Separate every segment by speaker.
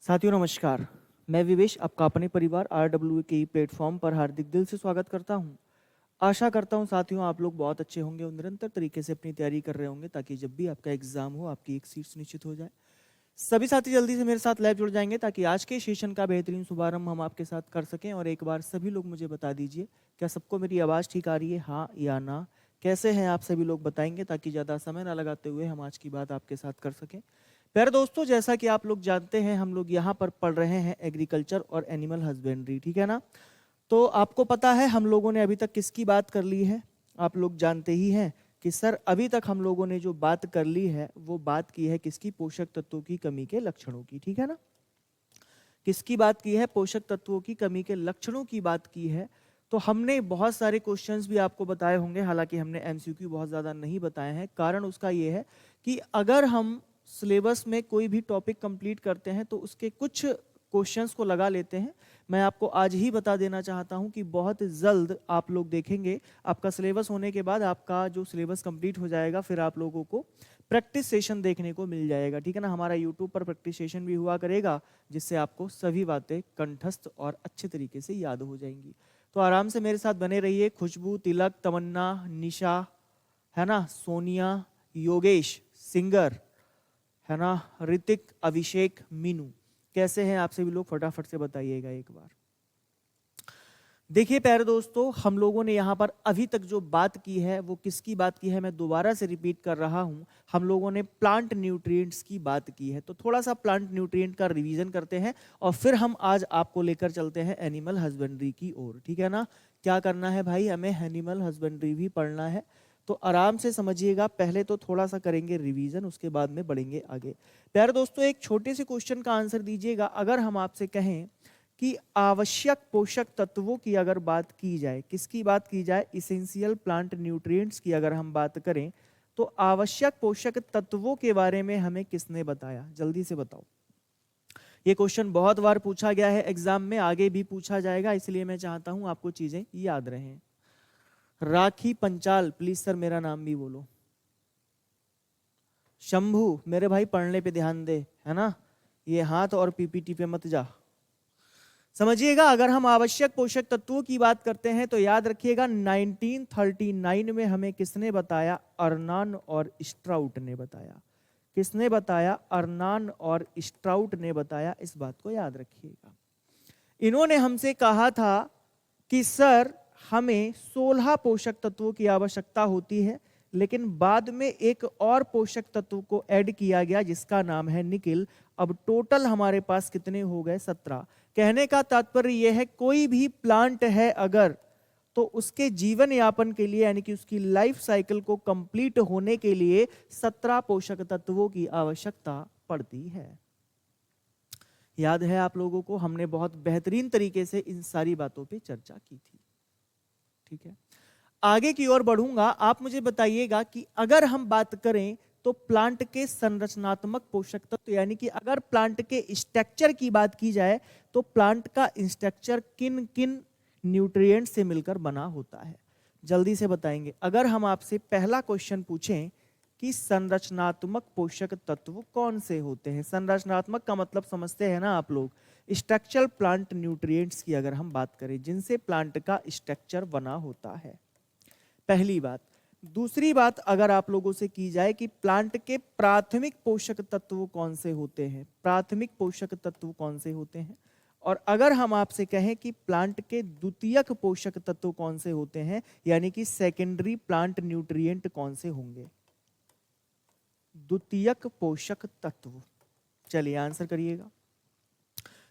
Speaker 1: साथियों नमस्कार। मैं विवेश आपका अपने परिवार RWA के प्लेटफॉर्म पर हार्दिक दिल से स्वागत करता हूं। आशा करता हूं साथियों आप लोग बहुत अच्छे होंगे और निरंतर तरीके से अपनी तैयारी कर रहे होंगे ताकि जब भी आपका एग्जाम हो आपकी एक सीट सुनिश्चित हो जाए। सभी साथी जल्दी से मेरे साथ लाइव जुड़ जाएंगे ताकि आज के सेशन का बेहतरीन शुभारंभ हम आपके साथ कर सकें। और एक बार सभी लोग मुझे बता दीजिए, क्या सबको मेरी आवाज़ ठीक आ रही है, हाँ या ना? कैसे हैं आप सभी लोग बताएंगे ताकि ज़्यादा समय ना लगाते हुए हम आज की बात आपके साथ कर सकें। प्यारे दोस्तों, जैसा कि आप लोग जानते हैं हम लोग यहाँ पर पढ़ रहे हैं एग्रीकल्चर और एनिमल हस्बेंड्री, ठीक है ना? तो आपको पता है हम लोगों ने अभी तक किसकी बात कर ली है? आप लोग जानते ही हैं कि सर अभी तक हम लोगों ने जो बात कर ली है वो बात की है किसकी? पोषक तत्वों की कमी के लक्षणों की, ठीक है ना? किसकी बात की है? पोषक तत्वों की कमी के लक्षणों की बात की है। तो हमने बहुत सारे क्वेश्चंस भी आपको बताए होंगे, हालांकि हमने एमसीक्यू बहुत ज़्यादा नहीं बताए हैं। कारण उसका ये है कि अगर हम सिलेबस में कोई भी टॉपिक कंप्लीट करते हैं तो उसके कुछ क्वेश्चंस को लगा लेते हैं। मैं आपको आज ही बता देना चाहता हूं कि बहुत जल्द आप लोग देखेंगे, आपका सिलेबस होने के बाद आपका जो सिलेबस कंप्लीट हो जाएगा फिर आप लोगों को प्रैक्टिस सेशन देखने को मिल जाएगा, ठीक है ना? हमारा यूट्यूब पर प्रैक्टिस सेशन भी हुआ करेगा जिससे आपको सभी बातें कंठस्थ और अच्छे तरीके से याद हो जाएंगी। तो आराम से मेरे साथ बने रहिए। खुशबू, तिलक, तमन्ना, निशा, है ना, सोनिया, योगेश, सिंगर, है ना, ऋतिक, अभिषेक, मीनू, कैसे हैं आप सभी लोग? फटाफट से बताइएगा एक बार। देखिए प्यारे दोस्तों, हम लोगों ने यहाँ पर अभी तक जो बात की है वो किसकी बात की है? मैं दोबारा से रिपीट कर रहा हूँ, हम लोगों ने प्लांट न्यूट्रिएंट्स की बात की है। तो थोड़ा सा प्लांट न्यूट्रिएंट का रिवीजन करते हैं और फिर हम आज आपको लेकर चलते हैं एनिमल हस्बेंड्री की ओर, ठीक है ना? क्या करना है भाई? हमें एनिमल हस्बेंड्री भी पढ़ना है। तो आराम से समझिएगा, पहले तो थोड़ा सा करेंगे रिवीजन, उसके बाद में बढ़ेंगे आगे। प्यारे दोस्तों, एक छोटे से क्वेश्चन का आंसर दीजिएगा। अगर हम आपसे कहें कि आवश्यक पोषक तत्वों की अगर बात की जाए, किसकी बात की जाए? इसेंशियल प्लांट न्यूट्रिएंट्स की अगर हम बात करें तो आवश्यक पोषक तत्वों के बारे में हमें किसने बताया? जल्दी से बताओ। ये क्वेश्चन बहुत बार पूछा गया है एग्जाम में, आगे भी पूछा जाएगा, इसलिए मैं चाहता हूं आपको चीजें याद रहें। राखी पंचाल, प्लीज सर मेरा नाम भी बोलो। शंभू, मेरे भाई पढ़ने पे ध्यान दे, है ना? ये हाथ और पीपीटी पे मत जा। समझिएगा, अगर हम आवश्यक पोषक तत्वों की बात करते हैं तो याद रखिएगा 1939 में हमें किसने बताया? अर्नान और स्ट्राउट ने बताया। किसने बताया? अर्नान और स्ट्राउट ने बताया। इस बात को याद रखिएगा। इन्होंने हमसे कहा था कि सर हमें 16 पोषक तत्वों की आवश्यकता होती है, लेकिन बाद में एक और पोषक तत्व को ऐड किया गया जिसका नाम है निकिल। अब टोटल हमारे पास कितने हो गए? 17। कहने का तात्पर्य यह है कोई भी प्लांट है अगर, तो उसके जीवन यापन के लिए यानी कि उसकी लाइफ साइकिल को कंप्लीट होने के लिए 17 पोषक तत्वों की आवश्यकता पड़ती है। याद है आप लोगों को, हमने बहुत बेहतरीन तरीके से इन सारी बातों पे चर्चा की थी, ठीक है? आगे की ओर बढ़ूंगा, आप मुझे बताइएगा कि अगर हम बात करें तो प्लांट के संरचनात्मक पोषक तत्व यानी कि अगर प्लांट के स्ट्रक्चर की बात की जाए तो प्लांट का स्ट्रक्चर किन किन न्यूट्रिएंट से मिलकर बना होता है? जल्दी से बताएंगे। अगर हम आपसे पहला क्वेश्चन पूछें कि संरचनात्मक पोषक तत्व कौन से होते हैं? संरचनात्मक का मतलब समझते हैं ना आप लोग? स्ट्रक्चरल प्लांट न्यूट्रिएंट्स की अगर हम बात करें जिनसे प्लांट का स्ट्रक्चर बना होता है, पहली बात। दूसरी बात अगर आप लोगों से की जाए कि प्लांट के प्राथमिक पोषक तत्व कौन से होते हैं? प्राथमिक पोषक तत्व कौन से होते हैं? और अगर हम आपसे कहें कि प्लांट के द्वितीयक पोषक तत्व कौन से होते हैं, यानी कि सेकेंडरी प्लांट न्यूट्रिएंट कौन से होंगे? द्वितीयक पोषक तत्व। चलिए आंसर करिएगा,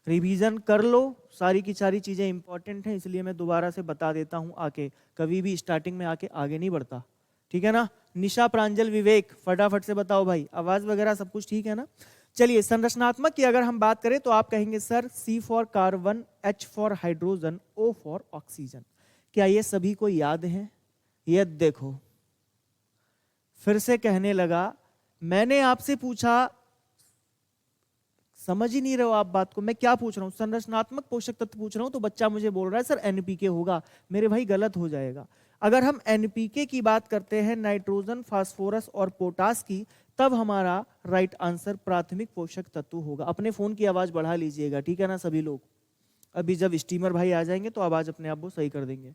Speaker 1: रिवीजन कर लो। सारी की सारी चीजें इंपॉर्टेंट हैं, इसलिए मैं दोबारा से बता देता हूं आके, कभी भी स्टार्टिंग में आके आगे नहीं बढ़ता, ठीक है ना? निशा, प्रांजल, विवेक, फटाफट से बताओ भाई, आवाज वगैरह सब कुछ ठीक है ना? चलिए, संरचनात्मक की अगर हम बात करें तो आप कहेंगे sir C for carbon, H for hydrogen, O for oxygen. क्या ये सभी को याद है? ये देखो, फिर से कहने लगा, मैंने आपसे पूछा, समझ ही नहीं रहे हो आप बात को। मैं क्या पूछ रहा हूं? संरचनात्मक पोषक तत्व पूछ रहा हूं तो बच्चा मुझे बोल रहा है सर एनपीके होगा। मेरे भाई गलत हो जाएगा। अगर हम एनपीके की बात करते हैं, नाइट्रोजन, फास्फोरस और पोटास की, तब हमारा राइट आंसर प्राथमिक पोषक तत्व होगा। अपने फोन की आवाज बढ़ा लीजिएगा, ठीक है ना सभी लोग। अभी जब स्टीमर भाई आ जाएंगे तो आवाज अपने आप वो सही कर देंगे।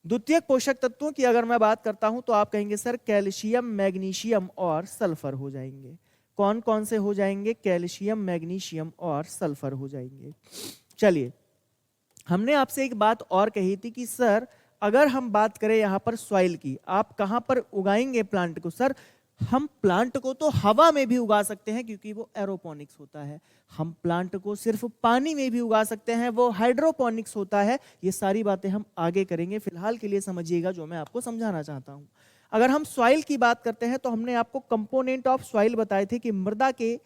Speaker 1: द्वितीयक पोषक तत्वों की अगर मैं बात करता हूं तो आप कहेंगे सर कैल्शियम, मैग्नीशियम और सल्फर हो जाएंगे। कौन कौन से हो जाएंगे? कैल्शियम, मैग्नीशियम और सल्फर हो जाएंगे। चलिए, हमने आपसे एक बात और कही थी कि सर अगर हम बात करें यहाँ पर सॉइल की, आप कहाँ पर उगाएंगे प्लांट को? सर हम प्लांट को तो हवा में भी उगा सकते हैं क्योंकि वो एरोपोनिक्स होता है। हम प्लांट को सिर्फ पानी में भी उगा सकते हैं, वो हाइड्रोपोनिक्स होता है। ये सारी बातें हम आगे करेंगे, फिलहाल के लिए समझिएगा जो मैं आपको समझाना चाहता हूं। अगर हम सॉइल की बात करते हैं तो हमने आपको कंपोनेंट ऑफ सॉइल बताए थे कि मृदा के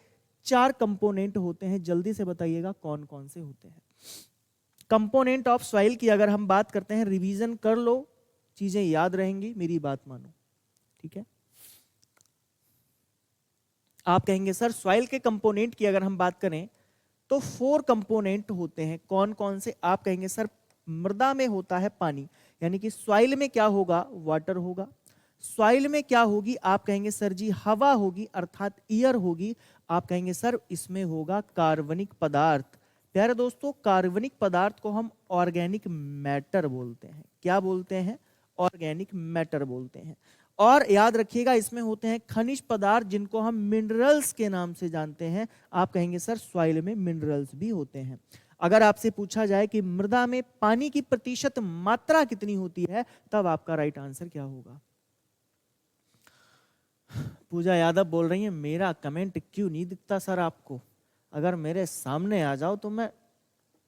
Speaker 1: 4 कंपोनेंट होते हैं। जल्दी से बताइएगा कौन कौन से होते हैं। कंपोनेंट ऑफ सॉइल की अगर हम बात करते हैं, रिवीजन कर लो, चीजें याद रहेंगी, मेरी बात मानो, ठीक है। आप कहेंगे सर सॉइल के कंपोनेंट की अगर हम बात करें तो 4 कंपोनेंट होते हैं। कौन कौन से? आप कहेंगे सर मृदा में होता है पानी, यानी कि सॉइल में क्या होगा? वाटर होगा। सॉइल में क्या होगी? आप कहेंगे सर जी हवा होगी, अर्थात एयर होगी। आप कहेंगे सर इसमें होगा कार्बनिक पदार्थ। प्यारे दोस्तों, कार्बनिक पदार्थ को हम ऑर्गेनिक मैटर बोलते हैं। क्या बोलते हैं? ऑर्गेनिक मैटर बोलते हैं। और याद रखिएगा इसमें होते हैं खनिज पदार्थ जिनको हम मिनरल्स के नाम से जानते हैं। आप कहेंगे सर सॉइल में मिनरल्स भी होते हैं। अगर आपसे पूछा जाए कि मृदा में पानी की प्रतिशत मात्रा कितनी होती है, तब आपका राइट आंसर क्या होगा? पूजा यादव बोल रही है मेरा कमेंट क्यों नहीं दिखता सर आपको? अगर मेरे सामने आ जाओ तो मैं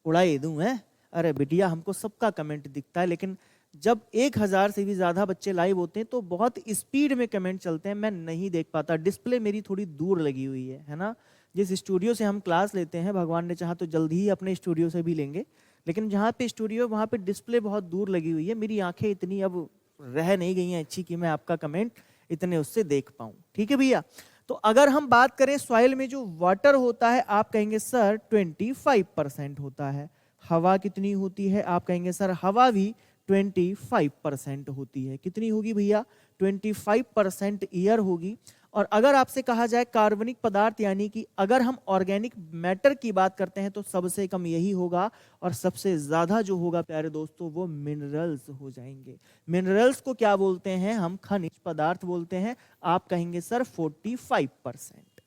Speaker 1: उड़ाई दूं। है अरे बिटिया, हमको सबका कमेंट दिखता है, लेकिन जब 1000 से भी ज्यादा बच्चे लाइव होते हैं तो बहुत स्पीड में कमेंट चलते हैं, मैं नहीं देख पाता। डिस्प्ले मेरी थोड़ी दूर लगी हुई है ना। जिस स्टूडियो से हम क्लास लेते हैं, भगवान ने चाहा तो जल्दी ही अपने स्टूडियो से भी लेंगे, लेकिन जहाँ पे स्टूडियो वहाँ पे डिस्प्ले बहुत दूर लगी हुई है। मेरी आंखें इतनी अब रह नहीं गई हैं अच्छी कि मैं आपका कमेंट इतने उससे देख पाऊँ, ठीक है भैया। तो अगर हम बात करें सॉइल में जो वाटर होता है, आप कहेंगे सर 25% होता है। हवा कितनी होती है? आप कहेंगे सर हवा भी 25% होती है। कितनी होगी भैया? 25% एयर होगी। और अगर आपसे कहा जाए कार्बनिक पदार्थ, यानी कि अगर हम ऑर्गेनिक मैटर की बात करते हैं तो सबसे कम यही होगा, और सबसे ज्यादा जो होगा प्यारे दोस्तों वो मिनरल्स हो जाएंगे। मिनरल्स को क्या बोलते हैं? हम खनिज पदार्थ बोलते हैं। आप कहेंगे सर 45%।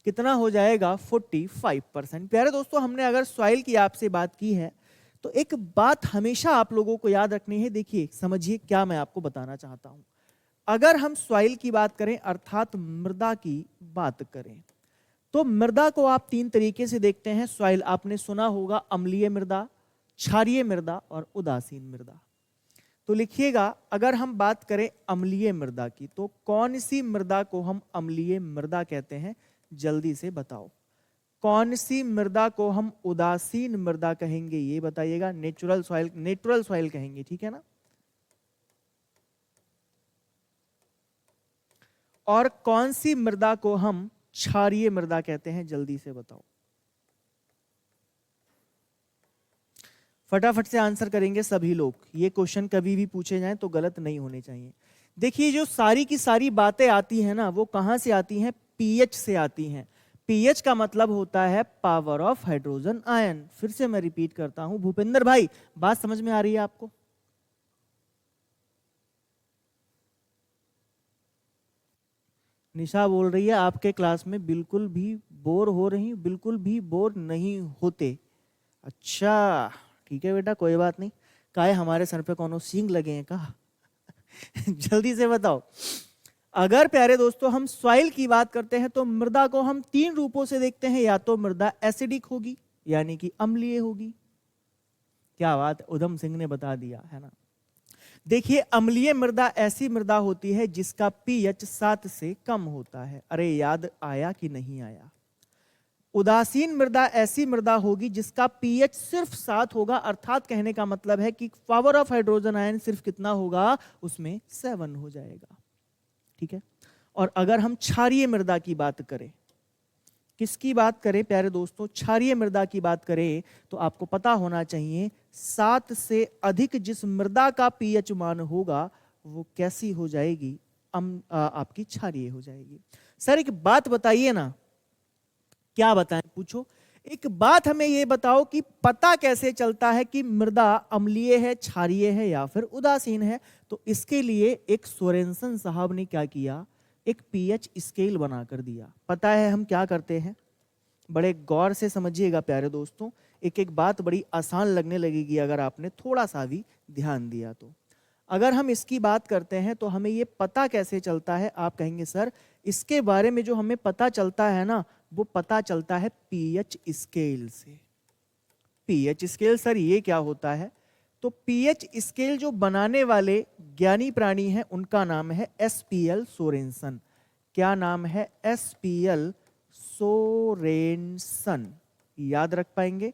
Speaker 1: कितना हो जाएगा? 45%। प्यारे दोस्तों, हमने अगर सॉइल की आपसे बात की है तो एक बात हमेशा आप लोगों को याद रखनी है। देखिए समझिए क्या मैं आपको बताना चाहता हूं। अगर हम सॉइल की बात करें, अर्थात मृदा की बात करें, तो मृदा को आप 3 तरीके से देखते हैं। सॉइल आपने सुना होगा, अम्लीय मृदा, क्षारीय मृदा और उदासीन मृदा। तो लिखिएगा, अगर हम बात करें अम्लीय मृदा की, तो कौन सी मृदा को हम अम्लीय मृदा कहते हैं? जल्दी से बताओ। कौन सी मृदा को हम उदासीन मृदा कहेंगे? ये बताइएगा। नेचुरल सॉइल कहेंगे, ठीक है ना। और कौन सी मृदा को हम क्षारीय मृदा कहते हैं? जल्दी से बताओ। फटाफट से आंसर करेंगे सभी लोग। ये क्वेश्चन कभी भी पूछे जाएं तो गलत नहीं होने चाहिए। देखिए जो सारी की सारी बातें आती हैं ना, वो कहां से आती हैं? पीएच से आती हैं। पीएच का मतलब होता है पावर ऑफ हाइड्रोजन आयन। फिर से मैं रिपीट करता हूं, भूपेंद्र भाई बात समझ में आ रही है आपको? निशा बोल रही है आपके क्लास में बिल्कुल भी बोर हो रही? बिल्कुल भी बोर नहीं होते। अच्छा ठीक है बेटा, कोई बात नहीं। काहे हमारे सर पे कौन सींग लगे हैं का? जल्दी से बताओ। अगर प्यारे दोस्तों हम सॉइल की बात करते हैं तो मृदा को हम 3 रूपों से देखते हैं। या तो मृदा एसिडिक होगी, यानी कि अम्लीय होगी। क्या बात, उधम सिंह ने बता दिया है ना। देखिए अम्लीय मृदा ऐसी मृदा होती है जिसका पीएच 7 से कम होता है। अरे याद आया कि नहीं आया? उदासीन मृदा ऐसी मृदा होगी जिसका पीएच सिर्फ 7 होगा, अर्थात कहने का मतलब है कि पावर ऑफ हाइड्रोजन आयन सिर्फ कितना होगा? उसमें 7 हो जाएगा, ठीक है। और अगर हम क्षारीय मृदा की बात करें, किसकी बात करें प्यारे दोस्तों? क्षारीय मृदा की बात करें तो आपको पता होना चाहिए 7 से अधिक जिस मृदा का पीएच मान होगा वो कैसी हो जाएगी? आपकी क्षारीय हो जाएगी। सर एक बात बताइए ना, क्या बताएं, पूछो। एक बात हमें ये बताओ कि पता कैसे चलता है कि मृदा अम्लीय है, क्षारीय है या फिर उदासीन है। तो इसके लिए एक सोरेनसन साहब ने क्या किया, एक पीएच स्केल बनाकर दिया। पता है हम क्या करते हैं, बड़े गौर से समझिएगा प्यारे दोस्तों, एक एक बात बड़ी आसान लगने लगेगी अगर आपने थोड़ा सा भी ध्यान दिया तो। अगर हम इसकी बात करते हैं तो हमें ये पता कैसे चलता है, आप कहेंगे सर इसके बारे में जो हमें पता चलता है ना, वो पता चलता है पीएच स्केल से। पीएच स्केल सर ये क्या होता है, तो पीएच स्केल जो बनाने वाले ज्ञानी प्राणी हैं उनका नाम है एसपीएल सोरेनसन। क्या नाम है, एसपीएल सोरेनसन, याद रख पाएंगे।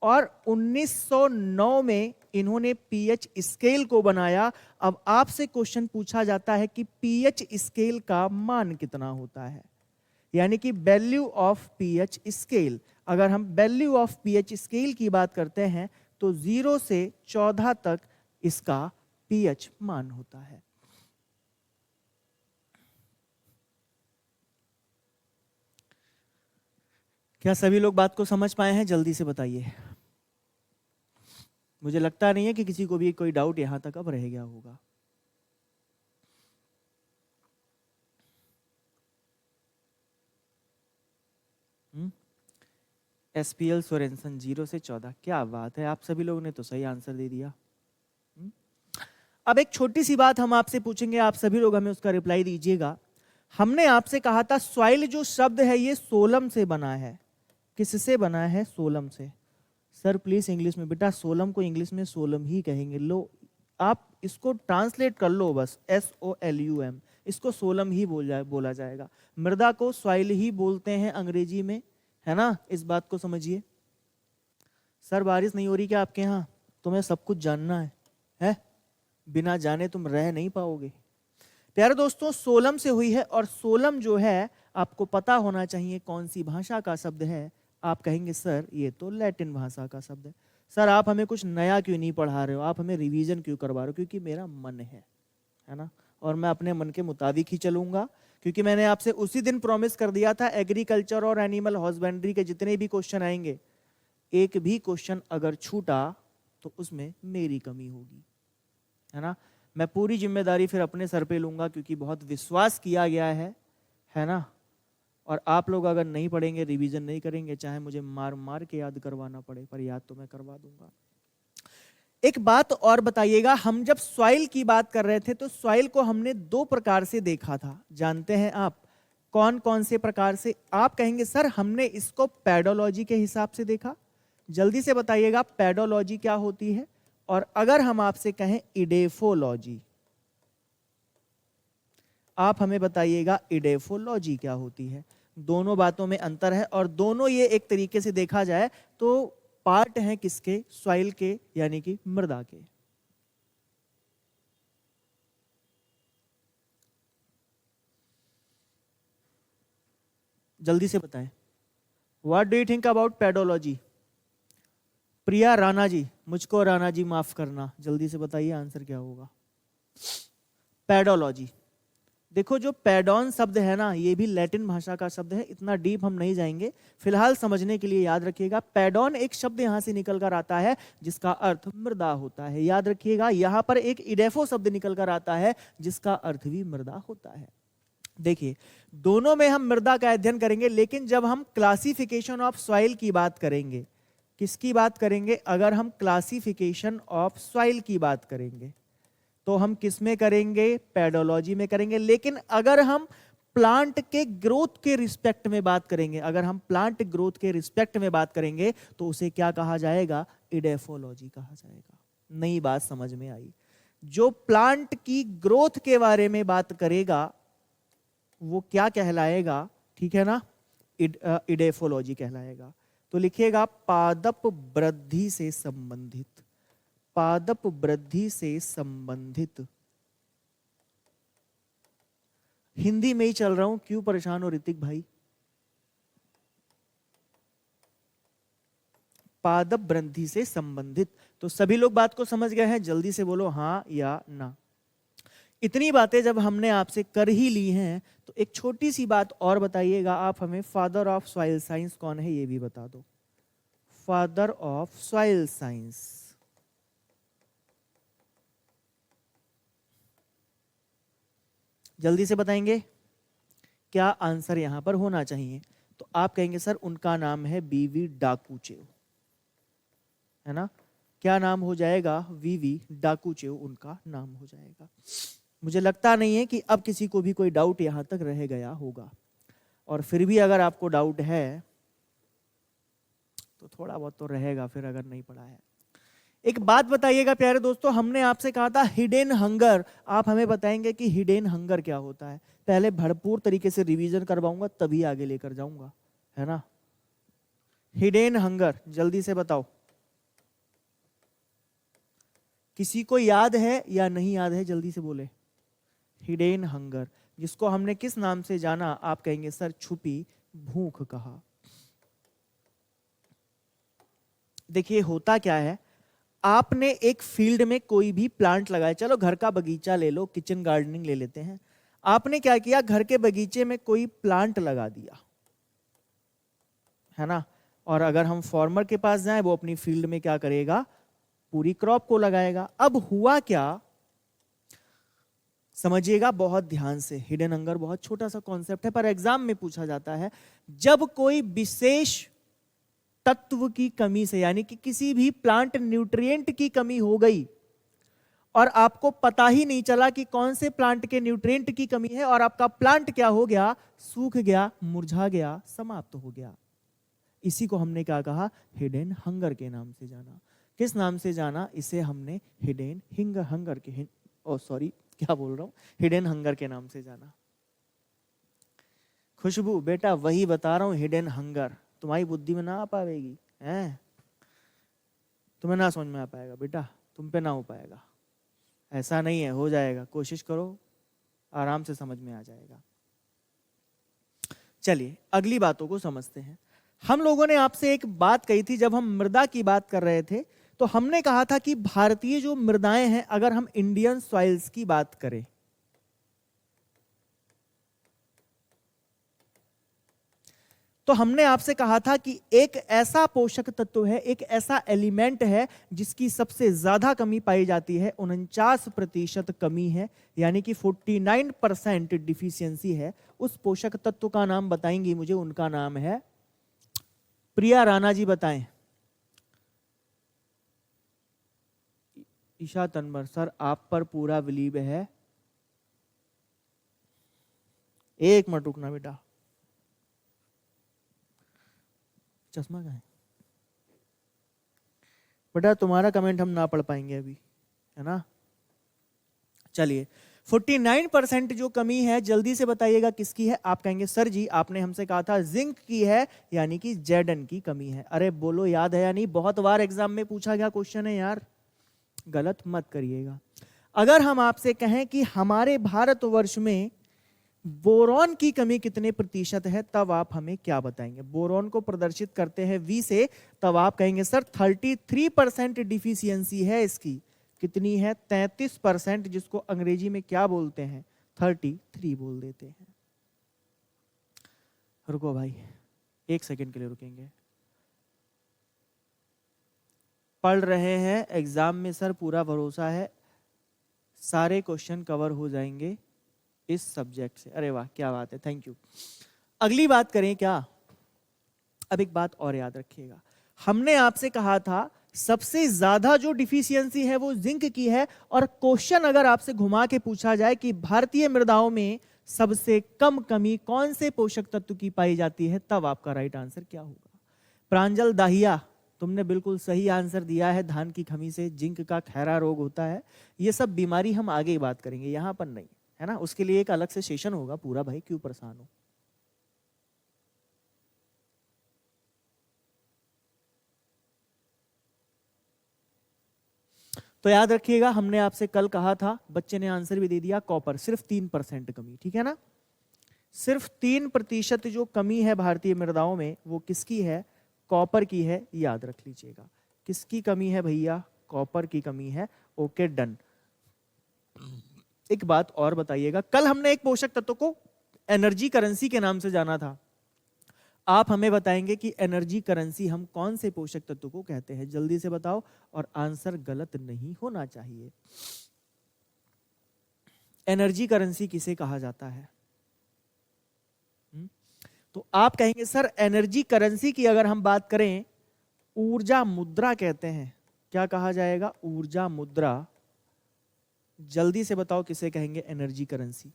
Speaker 1: और 1909 में इन्होंने पीएच स्केल को बनाया। अब आपसे क्वेश्चन पूछा जाता है कि पीएच स्केल का मान कितना होता है, यानी कि वैल्यू ऑफ पीएच स्केल। अगर हम वैल्यू ऑफ पीएच स्केल की बात करते हैं तो 0 से 14 तक इसका पीएच मान होता है। क्या सभी लोग बात को समझ पाए हैं, जल्दी से बताइए। मुझे लगता नहीं है कि किसी को भी कोई डाउट यहां तक अब रह गया होगा। एसपीएल सोरेनसन 0 से 14, क्या बात है, आप सभी लोगों ने तो सही आंसर दे दिया। अब एक छोटी सी बात हम आपसे पूछेंगे, आप सभी लोग हमें उसका रिप्लाई दीजिएगा। हमने आपसे कहा था सॉइल जो शब्द है ये सोलम से बना है। किससे बना है, सोलम से। सर प्लीज इंग्लिश में, बेटा सोलम को इंग्लिश में सोलम ही कहेंगे। लो आप इसको ट्रांसलेट कर लो बस, SOLUM, इसको सोलम ही बोला जाएगा। मृदा को सॉइल ही बोलते हैं अंग्रेजी में, है ना, इस बात को समझिए। सर बारिश नहीं हो रही क्या आपके यहाँ, तुम्हें सब कुछ जानना है? बिना जाने तुम रह नहीं पाओगे। प्यारे दोस्तों सोलम से हुई है, और सोलम जो है आपको पता होना चाहिए कौन सी भाषा का शब्द है। आप कहेंगे सर ये तो लैटिन भाषा का शब्द है। सर आप हमें कुछ नया क्यों नहीं पढ़ा रहे हो, आप हमें रिवीजन क्यों करवा रहे हो? क्योंकि मेरा मन है ना, और मैं अपने मन के मुताबिक ही चलूंगा। क्योंकि मैंने आपसे उसी दिन प्रॉमिस कर दिया था एग्रीकल्चर और एनिमल हस्बेंड्री के जितने भी क्वेश्चन आएंगे, एक भी क्वेश्चन अगर छूटा तो उसमें मेरी कमी होगी, है ना। मैं पूरी जिम्मेदारी फिर अपने सर पे लूंगा, क्योंकि बहुत विश्वास किया गया है ना। और आप लोग अगर नहीं पढ़ेंगे, रिवीजन नहीं करेंगे, चाहे मुझे मार मार के याद करवाना पड़े, पर याद तो मैं करवा दूंगा। एक बात और बताइएगा, हम जब सॉइल की बात कर रहे थे तो सॉइल को हमने 2 प्रकार से देखा था, जानते हैं आप कौन कौन से प्रकार से? आप कहेंगे सर हमने इसको पेडोलॉजी के हिसाब से देखा। जल्दी से बताइएगा पेडोलॉजी क्या होती है, और अगर हम आपसे कहें इडेफोलॉजी, आप हमें बताइएगा इडेफोलॉजी क्या होती है। दोनों बातों में अंतर है, और दोनों ये एक तरीके से देखा जाए तो पार्ट हैं किसके, सॉइल के, यानी कि मृदा के। जल्दी से बताएं, what do you think about pedology? Priya Rana ji, मुझको राणा जी माफ करना, जल्दी से बताइए आंसर क्या होगा। पेडोलॉजी, देखो जो पैडॉन शब्द है ना, ये भी लैटिन भाषा का शब्द है, इतना डीप हम नहीं जाएंगे, फिलहाल समझने के लिए याद रखिएगा। पैडॉन एक शब्द यहां से निकल कर आता है जिसका अर्थ मृदा होता है, याद रखिएगा। यहां पर एक इडेफो शब्द निकल कर आता है जिसका अर्थ भी मृदा होता है। देखिए दोनों में हम मृदा का अध्ययन करेंगे, लेकिन जब हम क्लासिफिकेशन ऑफ सॉइल की बात करेंगे, किसकी बात करेंगे? अगर हम क्लासिफिकेशन ऑफ सॉइल की बात करेंगे तो हम किस में करेंगे? पेडोलॉजी में करेंगे। लेकिन अगर हम प्लांट के ग्रोथ के रिस्पेक्ट में बात करेंगे, अगर हम प्लांट ग्रोथ के रिस्पेक्ट में बात करेंगे तो उसे क्या कहा जाएगा? इडेफोलॉजी कहा जाएगा। नई बात समझ में आई? जो प्लांट की ग्रोथ के बारे में बात करेगा वो क्या कहलाएगा? ठीक है ना, इडेफोलॉजी कहलाएगा। तो लिखिएगा पादप वृद्धि से संबंधित, पादप वृद्धि से संबंधित। हिंदी में ही चल रहा हूं, क्यों परेशान हो ऋतिक भाई? पादप वृद्धि से संबंधित। तो सभी लोग बात को समझ गए हैं? जल्दी से बोलो हां या ना। इतनी बातें जब हमने आपसे कर ही ली हैं तो एक छोटी सी बात और बताइएगा, आप हमें फादर ऑफ सॉइल साइंस कौन है ये भी बता दो। फादर ऑफ सॉइल साइंस, जल्दी से बताएंगे क्या आंसर यहां पर होना चाहिए। तो आप कहेंगे सर उनका नाम है बीवी डाकूचेव, है ना। क्या नाम हो जाएगा? वीवी डाकूचेव उनका नाम हो जाएगा। मुझे लगता नहीं है कि अब किसी को भी कोई डाउट यहां तक रह गया होगा, और फिर भी अगर आपको डाउट है तो थोड़ा बहुत तो रहेगा फिर अगर नहीं पढ़ा है। एक बात बताइएगा प्यारे दोस्तों, हमने आपसे कहा था हिडन हंगर, आप हमें बताएंगे कि हिडन हंगर क्या होता है। पहले भरपूर तरीके से रिवीजन करवाऊंगा तभी आगे लेकर जाऊंगा, है ना। हिडन हंगर जल्दी से बताओ, किसी को याद है या नहीं याद है? जल्दी से बोले। हिडन हंगर, जिसको हमने किस नाम से जाना? आप कहेंगे सर छुपी भूख कहा। देखिए होता क्या है, आपने एक फील्ड में कोई भी प्लांट लगाया, चलो घर का बगीचा ले लो, किचन गार्डनिंग ले लेते हैं। आपने क्या किया, घर के बगीचे में कोई प्लांट लगा दिया, है ना। और अगर हम फार्मर के पास जाएं, वो अपनी फील्ड में क्या करेगा, पूरी क्रॉप को लगाएगा। अब हुआ क्या, समझिएगा बहुत ध्यान से। हिडन हंगर बहुत छोटा सा कॉन्सेप्ट है पर एग्जाम में पूछा जाता है। जब कोई विशेष तत्व की कमी से, यानी कि किसी भी प्लांट न्यूट्रिएंट की कमी हो गई और आपको पता ही नहीं चला कि कौन से प्लांट के न्यूट्रिएंट की कमी है, और आपका प्लांट क्या हो गया, सूख गया, मुरझा गया, समाप्त हो गया, इसी को हमने क्या कहा, हिडन हंगर के नाम से जाना। किस नाम से जाना? इसे हमने हिडन हंगर के, सॉरी क्या बोल रहा हूं, हिडन हंगर के नाम से जाना। खुशबू बेटा वही बता रहा हूं, हिडन हंगर तुम्हारी बुद्धि में ना आ पाएगी, हैं? तुम्हें ना समझ में आ पाएगा बेटा, तुम पे ना हो पाएगा। ऐसा नहीं है, हो जाएगा, कोशिश करो, आराम से समझ में आ जाएगा। चलिए अगली बातों को समझते हैं। हम लोगों ने आपसे एक बात कही थी जब हम मृदा की बात कर रहे थे, तो हमने कहा था कि भारतीय जो मृदाएं हैं, अगर हम इंडियन सॉइल्स की बात करें, तो हमने आपसे कहा था कि एक ऐसा पोषक तत्व है, एक ऐसा एलिमेंट है जिसकी सबसे ज्यादा कमी पाई जाती है, 49% कमी है, यानी कि 49% डिफिशियंसी है। उस पोषक तत्व का नाम बताएंगी मुझे, उनका नाम है, प्रिया राणा जी बताएं। ईशा तनवर सर आप पर पूरा बिलीव है, एक मिनट रुकना बेटा, चश्मा कहाँ है बेटा? तुम्हारा कमेंट हम ना पढ़ पाएंगे अभी, है ना। चलिए 49% जो कमी है जल्दी से बताइएगा किसकी है। आप कहेंगे सर जी आपने हमसे कहा था जिंक की है, यानी कि जेडन की कमी है। अरे बोलो याद है या नहीं? बहुत बार एग्जाम में पूछा गया क्वेश्चन है यार, गलत मत करिएगा। अगर हम आपसे कहें कि हमारे भारतवर्ष में बोरॉन की कमी कितने प्रतिशत है, तब आप हमें क्या बताएंगे? बोरॉन को प्रदर्शित करते हैं V से, तब आप कहेंगे सर 33% डिफिशियंसी है इसकी। कितनी है? 33%, जिसको अंग्रेजी में क्या बोलते हैं, 33 बोल देते हैं। रुको भाई, एक सेकंड के लिए रुकेंगे। पढ़ रहे हैं एग्जाम में सर, पूरा भरोसा है सारे क्वेश्चन कवर हो जाएंगे इस सब्जेक्ट से। अरे वाह क्या बात है, थैंक यू। अगली बात करें क्या? अब एक बात और याद रखिएगा, हमने आपसे कहा था सबसे ज्यादा जो डिफिशियंसी है वो जिंक की है, और क्वेश्चन अगर आपसे घुमा के पूछा जाए कि भारतीय मृदाओं में सबसे कम कमी कौन से पोषक तत्व की पाई जाती है, तब आपका राइट आंसर क्या होगा? प्रांजल दाहिया तुमने बिल्कुल सही आंसर दिया है, धान की कमी से जिंक का खैरा रोग होता है। ये सब बीमारी हम आगे बात करेंगे, यहां पर नहीं, है ना। उसके लिए एक अलग से सेशन होगा पूरा, भाई क्यों परेशान हो। तो याद रखिएगा हमने आपसे कल कहा था, बच्चे ने आंसर भी दे दिया, कॉपर सिर्फ 3% कमी, ठीक है ना। सिर्फ 3% जो कमी है भारतीय मृदाओं में, वो किसकी है? कॉपर की है, याद रख लीजिएगा। किसकी कमी है भैया? कॉपर की कमी है। Okay done. एक बात और बताइएगा, कल हमने एक पोषक तत्व को एनर्जी करेंसी के नाम से जाना था। आप हमें बताएंगे कि एनर्जी करेंसी हम कौन से पोषक तत्व को कहते हैं, जल्दी से बताओ, और आंसर गलत नहीं होना चाहिए। एनर्जी करेंसी किसे कहा जाता है? तो आप कहेंगे सर एनर्जी करेंसी की अगर हम बात करें, ऊर्जा मुद्रा कहते हैं। क्या कहा जाएगा? ऊर्जा मुद्रा। जल्दी से बताओ किसे कहेंगे एनर्जी करेंसी?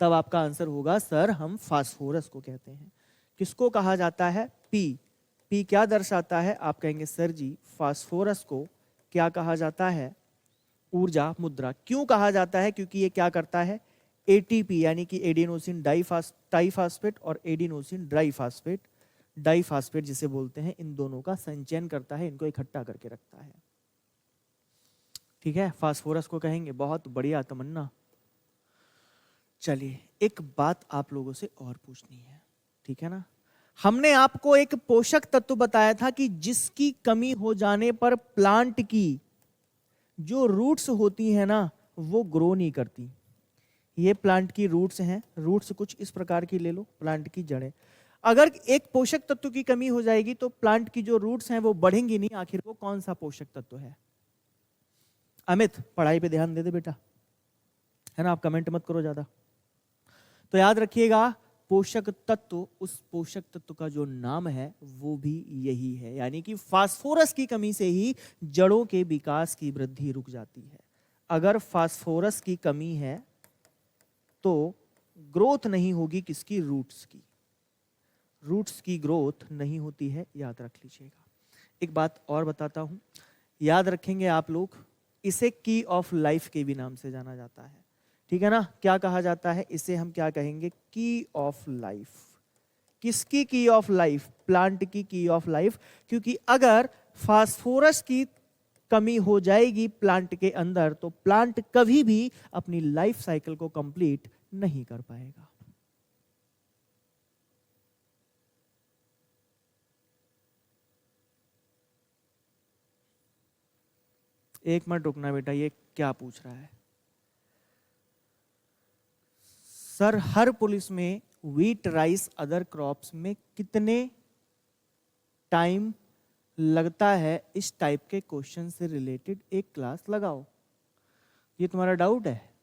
Speaker 1: तब आपका आंसर होगा सर हम फास्फोरस को कहते हैं। किसको कहा जाता है? पी। पी क्या दर्शाता है? आप कहेंगे सर जी फास्फोरस को क्या कहा जाता है? ऊर्जा मुद्रा। क्यों कहा जाता है? क्योंकि ये क्या करता है? एटीपी यानी कि एडिनोसिन डाइफास्फेट और एडिनोसिन डाइफास्फेट जिसे बोलते हैं, इन दोनों का संचयन करता है, इनको इकट्ठा करके रखता है। ठीक है, फास्फोरस को कहेंगे। बहुत बढ़िया तमन्ना। चलिए एक बात आप लोगों से और पूछनी है, ठीक है ना। हमने आपको एक पोषक तत्व बताया था कि जिसकी कमी हो जाने पर प्लांट की जो रूट्स होती है ना वो ग्रो नहीं करती। ये प्लांट की रूट्स हैं। रूट्स कुछ इस प्रकार की ले लो, प्लांट की जड़ें। अगर एक पोषक तत्व की कमी हो जाएगी तो प्लांट की जो रूट्स हैं वो बढ़ेंगी नहीं। आखिर वो कौन सा पोषक तत्व है? अमित पढ़ाई पे ध्यान दे दे बेटा, है ना। आप कमेंट मत करो ज्यादा। तो याद रखिएगा पोषक तत्व, उस पोषक तत्व का जो नाम है वो भी यही है, यानी कि फास्फोरस की कमी से ही जड़ों के विकास की वृद्धि रुक जाती है। अगर फास्फोरस की कमी है तो ग्रोथ नहीं होगी किसकी? रूट्स की। रूट्स की ग्रोथ नहीं होती है, याद रख लीजिएगा। एक बात और बताता हूं, याद रखेंगे आप लोग, इसे की ऑफ लाइफ के भी नाम से जाना जाता है, ठीक है ना। क्या कहा जाता है इसे? हम क्या कहेंगे? की ऑफ लाइफ। किसकी की ऑफ लाइफ? प्लांट की ऑफ लाइफ। क्योंकि अगर फास्फोरस की कमी हो जाएगी प्लांट के अंदर तो प्लांट कभी भी अपनी लाइफ साइकिल को कंप्लीट नहीं कर पाएगा। एक मिनट रुकना बेटा, ये क्या पूछ रहा है? सर हर पुलिस में व्हीट राइस अदर क्रॉप्स में कितने टाइम लगता है, इस टाइप के क्वेश्चन से रिलेटेड एक क्लास लगाओ। ये तुम्हारा डाउट है?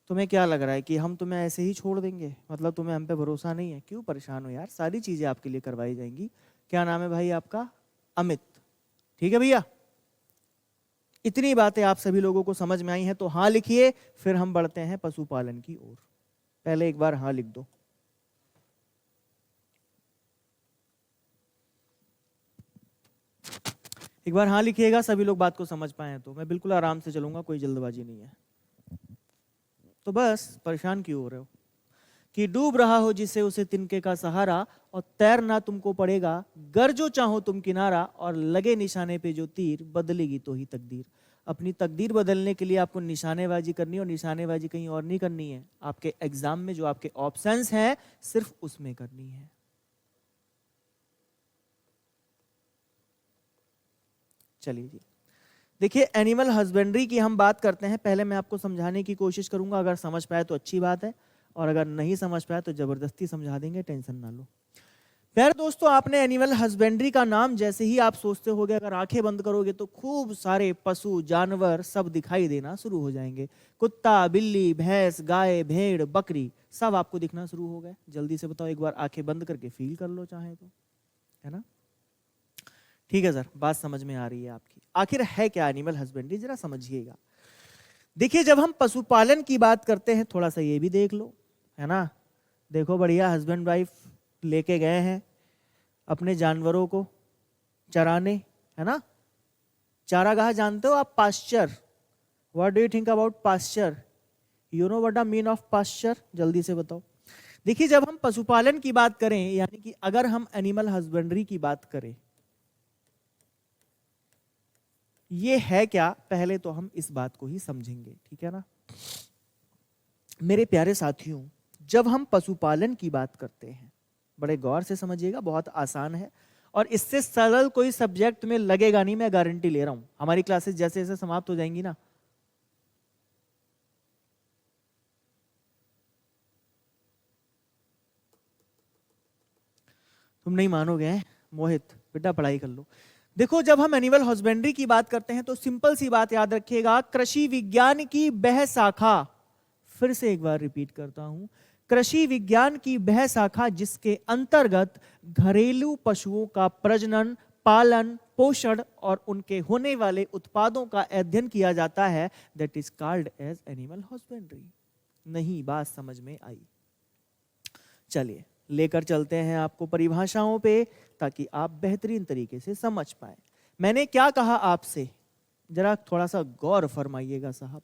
Speaker 1: तुम्हें क्या लग रहा है कि हम तुम्हें ऐसे ही छोड़ देंगे? मतलब तुम्हें हम पे भरोसा नहीं है? क्यों परेशान हो यार, सारी चीजें आपके लिए करवाई जाएंगी। क्या नाम है भाई आपका? अमित, ठीक है भैया। इतनी बातें आप सभी लोगों को समझ में आई हैं तो हाँ लिखिए, फिर हम बढ़ते हैं पशुपालन की ओर। पहले एक बार हाँ लिख दो। एक बार हाँ लिखिएगा, सभी लोग बात को समझ पाए तो। मैं बिल्कुल आराम से चलूंगा, कोई जल्दबाजी नहीं है। तो बस परेशान क्यों हो रहे हो? कि डूब रहा हो जिसे उसे तिनके का सहारा, और तैरना तुमको पड़ेगा गर जो चाहो तुम किनारा, और लगे निशाने पे जो तीर बदलेगी तो ही तकदीर। अपनी तकदीर बदलने के लिए आपको निशानेबाजी करनी है, और निशानेबाजी कहीं और नहीं करनी है, आपके एग्जाम में जो आपके ऑप्शंस हैं सिर्फ उसमें करनी है। चलिए जी, देखिए एनिमल हस्बेंड्री की हम बात करते हैं। पहले मैं आपको समझाने की कोशिश करूंगा, अगर समझ पाए तो अच्छी बात है, और अगर नहीं समझ पाए तो जबरदस्ती समझा देंगे, टेंशन ना लो। प्यारे दोस्तों, आपने एनिमल हस्बेंड्री का नाम जैसे ही आप सोचते होगे, अगर आंखें बंद करोगे तो खूब सारे पशु जानवर सब दिखाई देना शुरू हो जाएंगे। कुत्ता, बिल्ली, भैंस, गाय, भेड़, बकरी सब आपको दिखना शुरू हो गए। जल्दी से बताओ, एक बार आंखें बंद करके फील कर लो चाहे तो, है ना। ठीक है सर, बात समझ में आ रही है आपकी। आखिर है क्या एनिमल हस्बेंड्री, जरा समझिएगा। देखिए जब हम पशुपालन की बात करते हैं, थोड़ा सा ये भी देख लो, है ना। देखो बढ़िया हस्बैंड वाइफ लेके गए हैं अपने जानवरों को चराने, है ना। चारागाह जानते हो आप? Pasture. What do you think about pasture? You know what the mean of pasture? जल्दी से बताओ। देखिए जब हम पशुपालन की बात करें, यानी कि अगर हम एनिमल हस्बेंड्री की बात करें, ये है क्या, पहले तो हम इस बात को ही समझेंगे, ठीक है ना। मेरे प्यारे साथियों, जब हम पशुपालन की बात करते हैं, बड़े गौर से समझिएगा, बहुत आसान है और इससे सरल कोई सब्जेक्ट में लगेगा नहीं, मैं गारंटी ले रहा हूं। हमारी क्लासेस जैसे जैसे समाप्त हो जाएंगी ना, तुम नहीं मानोगे हैं? मोहित बेटा पढ़ाई कर लो। देखो जब हम एनिमल हस्बेंड्री की बात करते हैं तो सिंपल सी बात याद रखिएगा, कृषि विज्ञान की वह शाखा, फिर से एक बार रिपीट करता हूं, कृषि विज्ञान की वह शाखा जिसके अंतर्गत घरेलू पशुओं का प्रजनन, पालन, पोषण और उनके होने वाले उत्पादों का अध्ययन किया जाता है, that is called as animal husbandry. नहीं बात समझ में आई? चलिए लेकर चलते हैं आपको परिभाषाओं पे, ताकि आप बेहतरीन तरीके से समझ पाए। मैंने क्या कहा आपसे, जरा थोड़ा सा गौर फरमाइएगा साहब।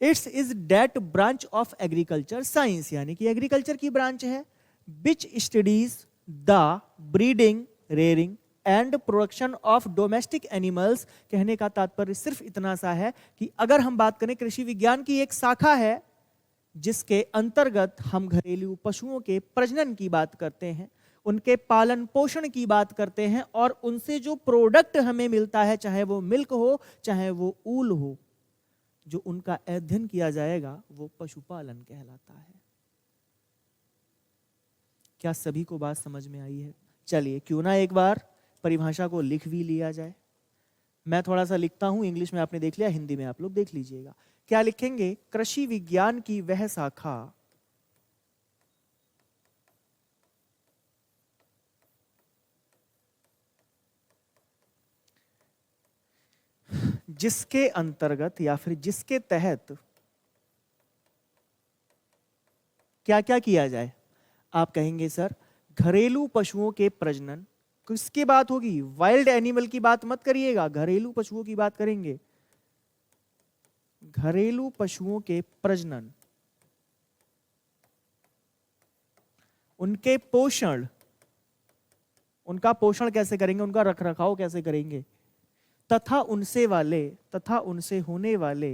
Speaker 1: It's is that branch of agriculture science, यानी कि एग्रीकल्चर की ब्रांच है, which studies the breeding, rearing and production of domestic animals. कहने का तात्पर्य सिर्फ इतना सा है कि अगर हम बात करें, कृषि विज्ञान की एक शाखा है जिसके अंतर्गत हम घरेलू पशुओं के प्रजनन की बात करते हैं, उनके पालन पोषण की बात करते हैं, और उनसे जो प्रोडक्ट हमें मिलता है, चाहे वो मिल्क हो चाहे वो ऊल हो, जो उनका अध्ययन किया जाएगा वो पशुपालन कहलाता है। क्या सभी को बात समझ में आई है? चलिए क्यों ना एक बार परिभाषा को लिख भी लिया जाए। मैं थोड़ा सा लिखता हूं, इंग्लिश में आपने देख लिया, हिंदी में आप लोग देख लीजिएगा। क्या लिखेंगे? कृषि विज्ञान की वह शाखा जिसके अंतर्गत या फिर जिसके तहत क्या क्या किया जाए। आप कहेंगे सर घरेलू पशुओं के प्रजनन, किसकी बात होगी? वाइल्ड एनिमल की बात मत करिएगा, घरेलू पशुओं की बात करेंगे। घरेलू पशुओं के प्रजनन, उनके पोषण, उनका पोषण कैसे करेंगे, उनका रखरखाव कैसे करेंगे, तथा उनसे होने वाले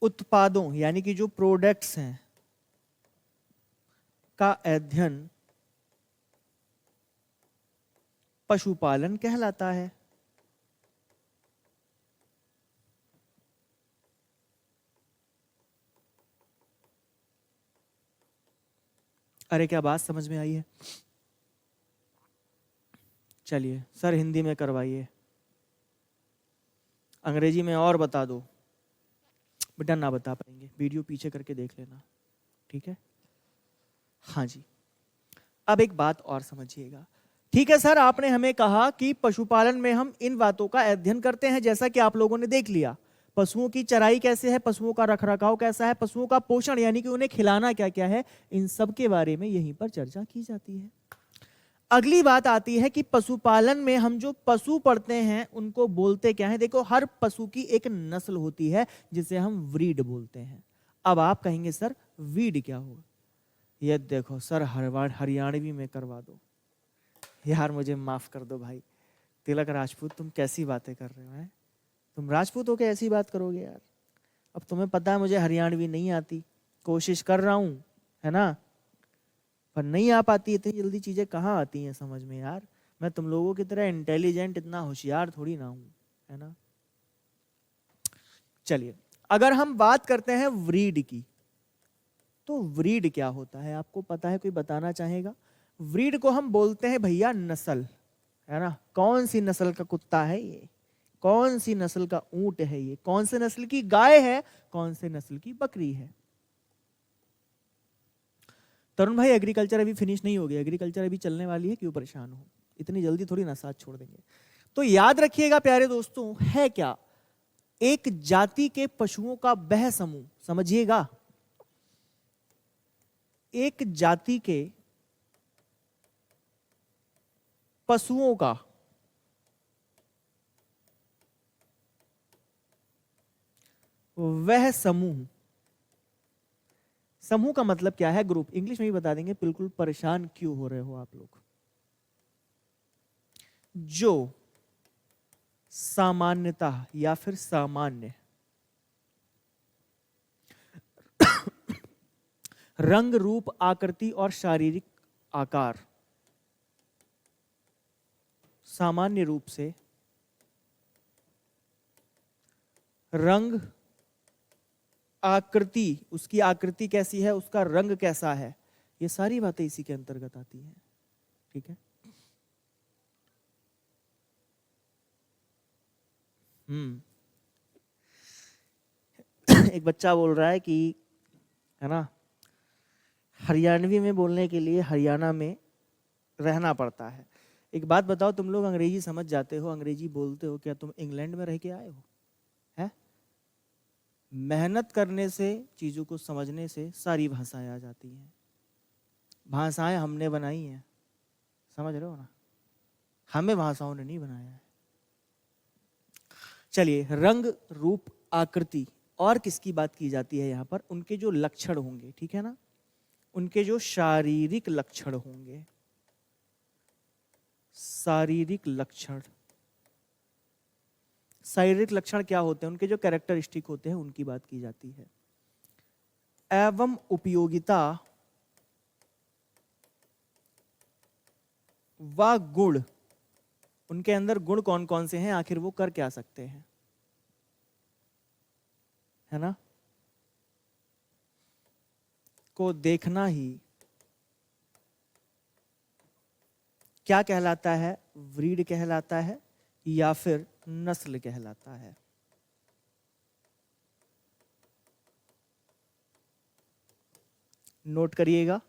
Speaker 1: उत्पादों, यानी कि जो प्रोडक्ट्स हैं, का अध्ययन पशुपालन कहलाता है। अरे क्या बात समझ में आई है? चलिए सर हिंदी में करवाइए, अंग्रेजी में और बता दो। बेटा ना बता पाएंगे, वीडियो पीछे करके देख लेना, ठीक है? हाँ जी। अब एक बात और समझिएगा। ठीक है सर, आपने हमें कहा कि पशुपालन में हम इन बातों का अध्ययन करते हैं, जैसा कि आप लोगों ने देख लिया। पशुओं की चराई कैसे है, पशुओं का रखरखाव कैसा है, पशुओं का पोषण यानी कि उन्हें खिलाना क्या क्या है, इन सब के बारे में यहीं पर चर्चा की जाती है। अगली बात आती है कि पशुपालन में हम जो पशु पढ़ते हैं उनको बोलते क्या है। देखो हर पशु की एक नस्ल होती है जिसे हम ब्रीड बोलते हैं। अब आप कहेंगे सर ब्रीड क्या होगा? ये देखो सर हरियाणवी में करवा दो। यार मुझे माफ कर दो भाई, तिलक राजपूत तुम कैसी बातें कर रहे हो हैं? तुम राजपूत हो के ऐसी बात करोगे यार? अब तुम्हें पता है मुझे हरियाणवी नहीं आती, कोशिश कर रहा हूं, है ना, पर नहीं आ पाती। इतनी जल्दी चीजें कहाँ आती हैं समझ में यार? मैं तुम लोगों की तरह इंटेलिजेंट, इतना होशियार थोड़ी ना हूं, है ना। चलिए अगर हम बात करते हैं ब्रीड की, तो ब्रीड क्या होता है आपको पता है? कोई बताना चाहेगा? ब्रीड को हम बोलते हैं भैया नस्ल, है ना। कौन सी नस्ल का कुत्ता है ये, कौन सी नस्ल का ऊंट है ये, कौन से नस्ल की गाय है, कौन से नस्ल की बकरी है। तरुण भाई एग्रीकल्चर अभी फिनिश नहीं हो गया, एग्रीकल्चर अभी चलने वाली है, क्यों परेशान हो, इतनी जल्दी थोड़ी ना साथ छोड़ देंगे। तो याद रखिएगा प्यारे दोस्तों, है क्या? एक जाति के पशुओं का वह समूह, समझिएगा, एक जाति के पशुओं का वह समूह। समूह का मतलब क्या है? ग्रुप, इंग्लिश में भी बता देंगे, बिल्कुल परेशान क्यों हो रहे हो आप लोग। जो सामान्यतः या फिर सामान्य रंग, रूप, आकृति और शारीरिक आकार सामान्य रूप से रंग, आकृति, उसकी आकृति कैसी है, उसका रंग कैसा है, ये सारी बातें इसी के अंतर्गत आती हैं। ठीक है। एक बच्चा बोल रहा है कि, है ना, हरियाणवी में बोलने के लिए हरियाणा में रहना पड़ता है। एक बात बताओ, तुम लोग अंग्रेजी समझ जाते हो, अंग्रेजी बोलते हो, क्या तुम इंग्लैंड में रह के आए हो? है? मेहनत करने से, चीजों को समझने से सारी भाषाएं आ जाती हैं। भाषाएं हमने बनाई हैं, समझ रहे हो ना, हमें भाषाओं ने नहीं बनाया है। चलिए, रंग, रूप, आकृति, और किसकी बात की जाती है यहाँ पर? उनके जो लक्षण होंगे, ठीक है ना, उनके जो शारीरिक लक्षण होंगे, शारीरिक लक्षण। शारीरिक लक्षण क्या होते हैं? उनके जो कैरेक्टरिस्टिक होते हैं उनकी बात की जाती है। एवं उपयोगिता व गुण, उनके अंदर गुण कौन कौन से हैं, आखिर वो कर क्या सकते हैं, है ना, को देखना ही क्या कहलाता है? ब्रीड कहलाता है या फिर नस्ल कहलाता है। नोट करिएगा।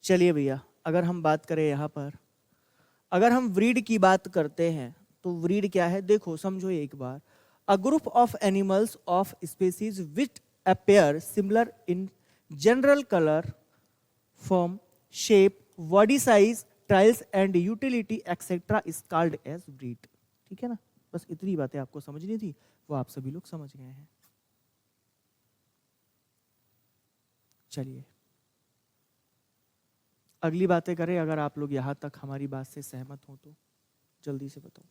Speaker 1: चलिए भैया, अगर हम बात करें यहाँ पर, अगर हम ब्रीड की बात करते हैं तो ब्रीड क्या है? देखो, समझो एक बार, a group of animals of species which appear similar in general colour, form, shape, body size, trials and utility etcetera is called as breed. ठीक है ना, बस इतनी बातें आपको समझनी थी, वो आप सभी लोग समझ गए हैं। चलिए अगली बातें करें। अगर आप लोग यहां तक हमारी बात से सहमत हो तो जल्दी से बताओ।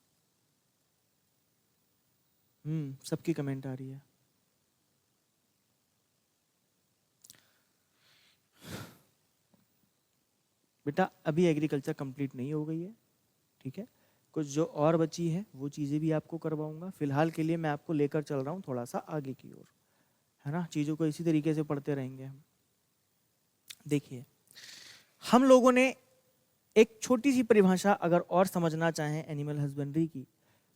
Speaker 1: सबकी कमेंट आ रही है। बेटा अभी एग्रीकल्चर कंप्लीट नहीं हो गई है, ठीक है, कुछ जो और बची है वो चीज़ें भी आपको करवाऊंगा। फिलहाल के लिए मैं आपको लेकर चल रहा हूँ थोड़ा सा आगे की ओर, है ना, चीज़ों को इसी तरीके से पढ़ते रहेंगे हम। देखिए, हम लोगों ने एक छोटी सी परिभाषा अगर और समझना चाहें एनिमल हस्बेंड्री की,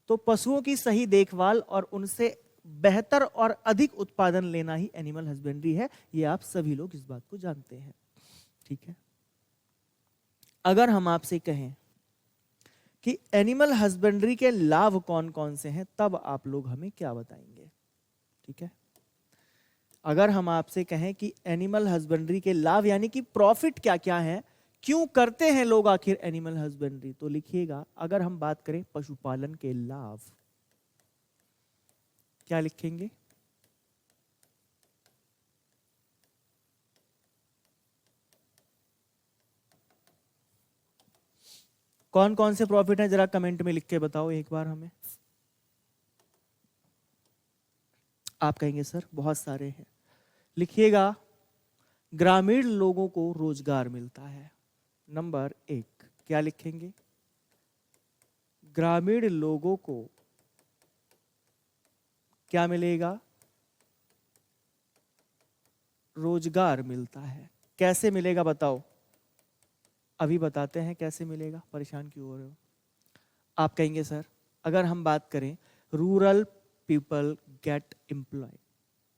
Speaker 1: तो पशुओं की सही देखभाल और उनसे बेहतर और अधिक उत्पादन लेना ही एनिमल हस्बेंड्री है। ये आप सभी लोग इस बात को जानते हैं, ठीक है। अगर हम आपसे कहें कि एनिमल हस्बेंड्री के लाभ कौन कौन से हैं, तब आप लोग हमें क्या बताएंगे? ठीक है, अगर हम आपसे कहें कि एनिमल हस्बेंड्री के लाभ यानी कि प्रॉफिट क्या क्या है, क्यों करते हैं लोग आखिर एनिमल हस्बेंड्री, तो लिखिएगा, अगर हम बात करें पशुपालन के लाभ, क्या लिखेंगे? कौन कौन से प्रॉफिट हैं, जरा कमेंट में लिख के बताओ एक बार हमें। आप कहेंगे सर बहुत सारे हैं, लिखिएगा, ग्रामीण लोगों को रोजगार मिलता है, नंबर 1। क्या लिखेंगे? ग्रामीण लोगों को क्या मिलेगा? रोजगार मिलता है। कैसे मिलेगा बताओ? अभी बताते हैं कैसे मिलेगा, परेशान क्यों हो रहे हो? आप कहेंगे सर अगर हम बात करें रूरल पीपल गेट एम्प्लॉय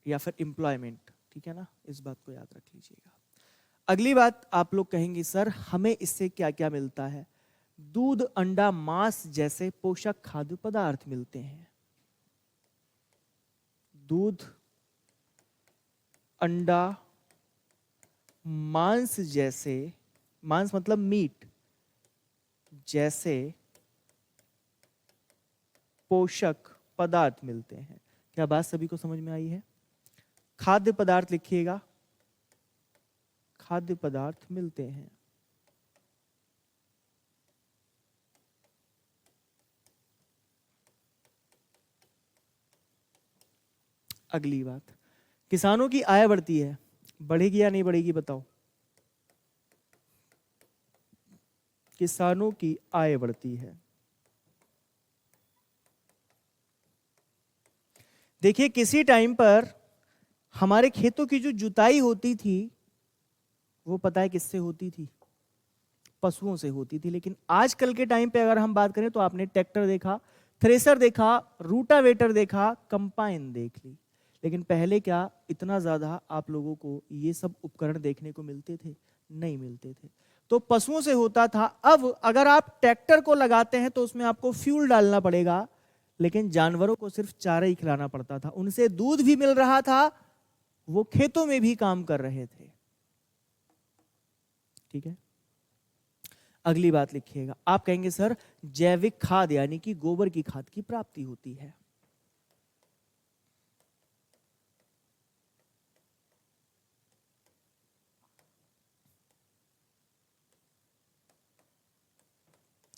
Speaker 1: या फिर एम्प्लॉयमेंट, ठीक है ना, इस बात को याद रख लीजिएगा। अगली बात आप लोग कहेंगे सर हमें इससे क्या क्या मिलता है? दूध, अंडा, मांस जैसे पोषक खाद्य पदार्थ मिलते हैं। दूध, अंडा, मांस जैसे, मांस मतलब मीट, जैसे पोषक पदार्थ मिलते हैं। क्या बात सभी को समझ में आई है? खाद्य पदार्थ लिखिएगा, खाद्य पदार्थ मिलते हैं। अगली बात, किसानों की आय बढ़ती है, बढ़ेगी या नहीं बढ़ेगी बताओ? किसानों की आय बढ़ती है। देखिए किसी टाइम पर हमारे खेतों की जो जुताई होती थी वो पता है किससे होती थी? पशुओं से होती थी। लेकिन आजकल के टाइम पे अगर हम बात करें तो आपने ट्रैक्टर देखा, थ्रेसर देखा, रूटावेटर देखा, कंपाइन देख ली। लेकिन पहले क्या इतना ज्यादा आप लोगों को ये सब उपकरण देखने को मिलते थे? नहीं मिलते थे। तो पशुओं से होता था। अब अगर आप ट्रैक्टर को लगाते हैं तो उसमें आपको फ्यूल डालना पड़ेगा, लेकिन जानवरों को सिर्फ चारा ही खिलाना पड़ता था, उनसे दूध भी मिल रहा था, वो खेतों में भी काम कर रहे थे। ठीक है, अगली बात लिखिएगा। आप कहेंगे सर जैविक खाद यानी कि गोबर की खाद की प्राप्ति होती है।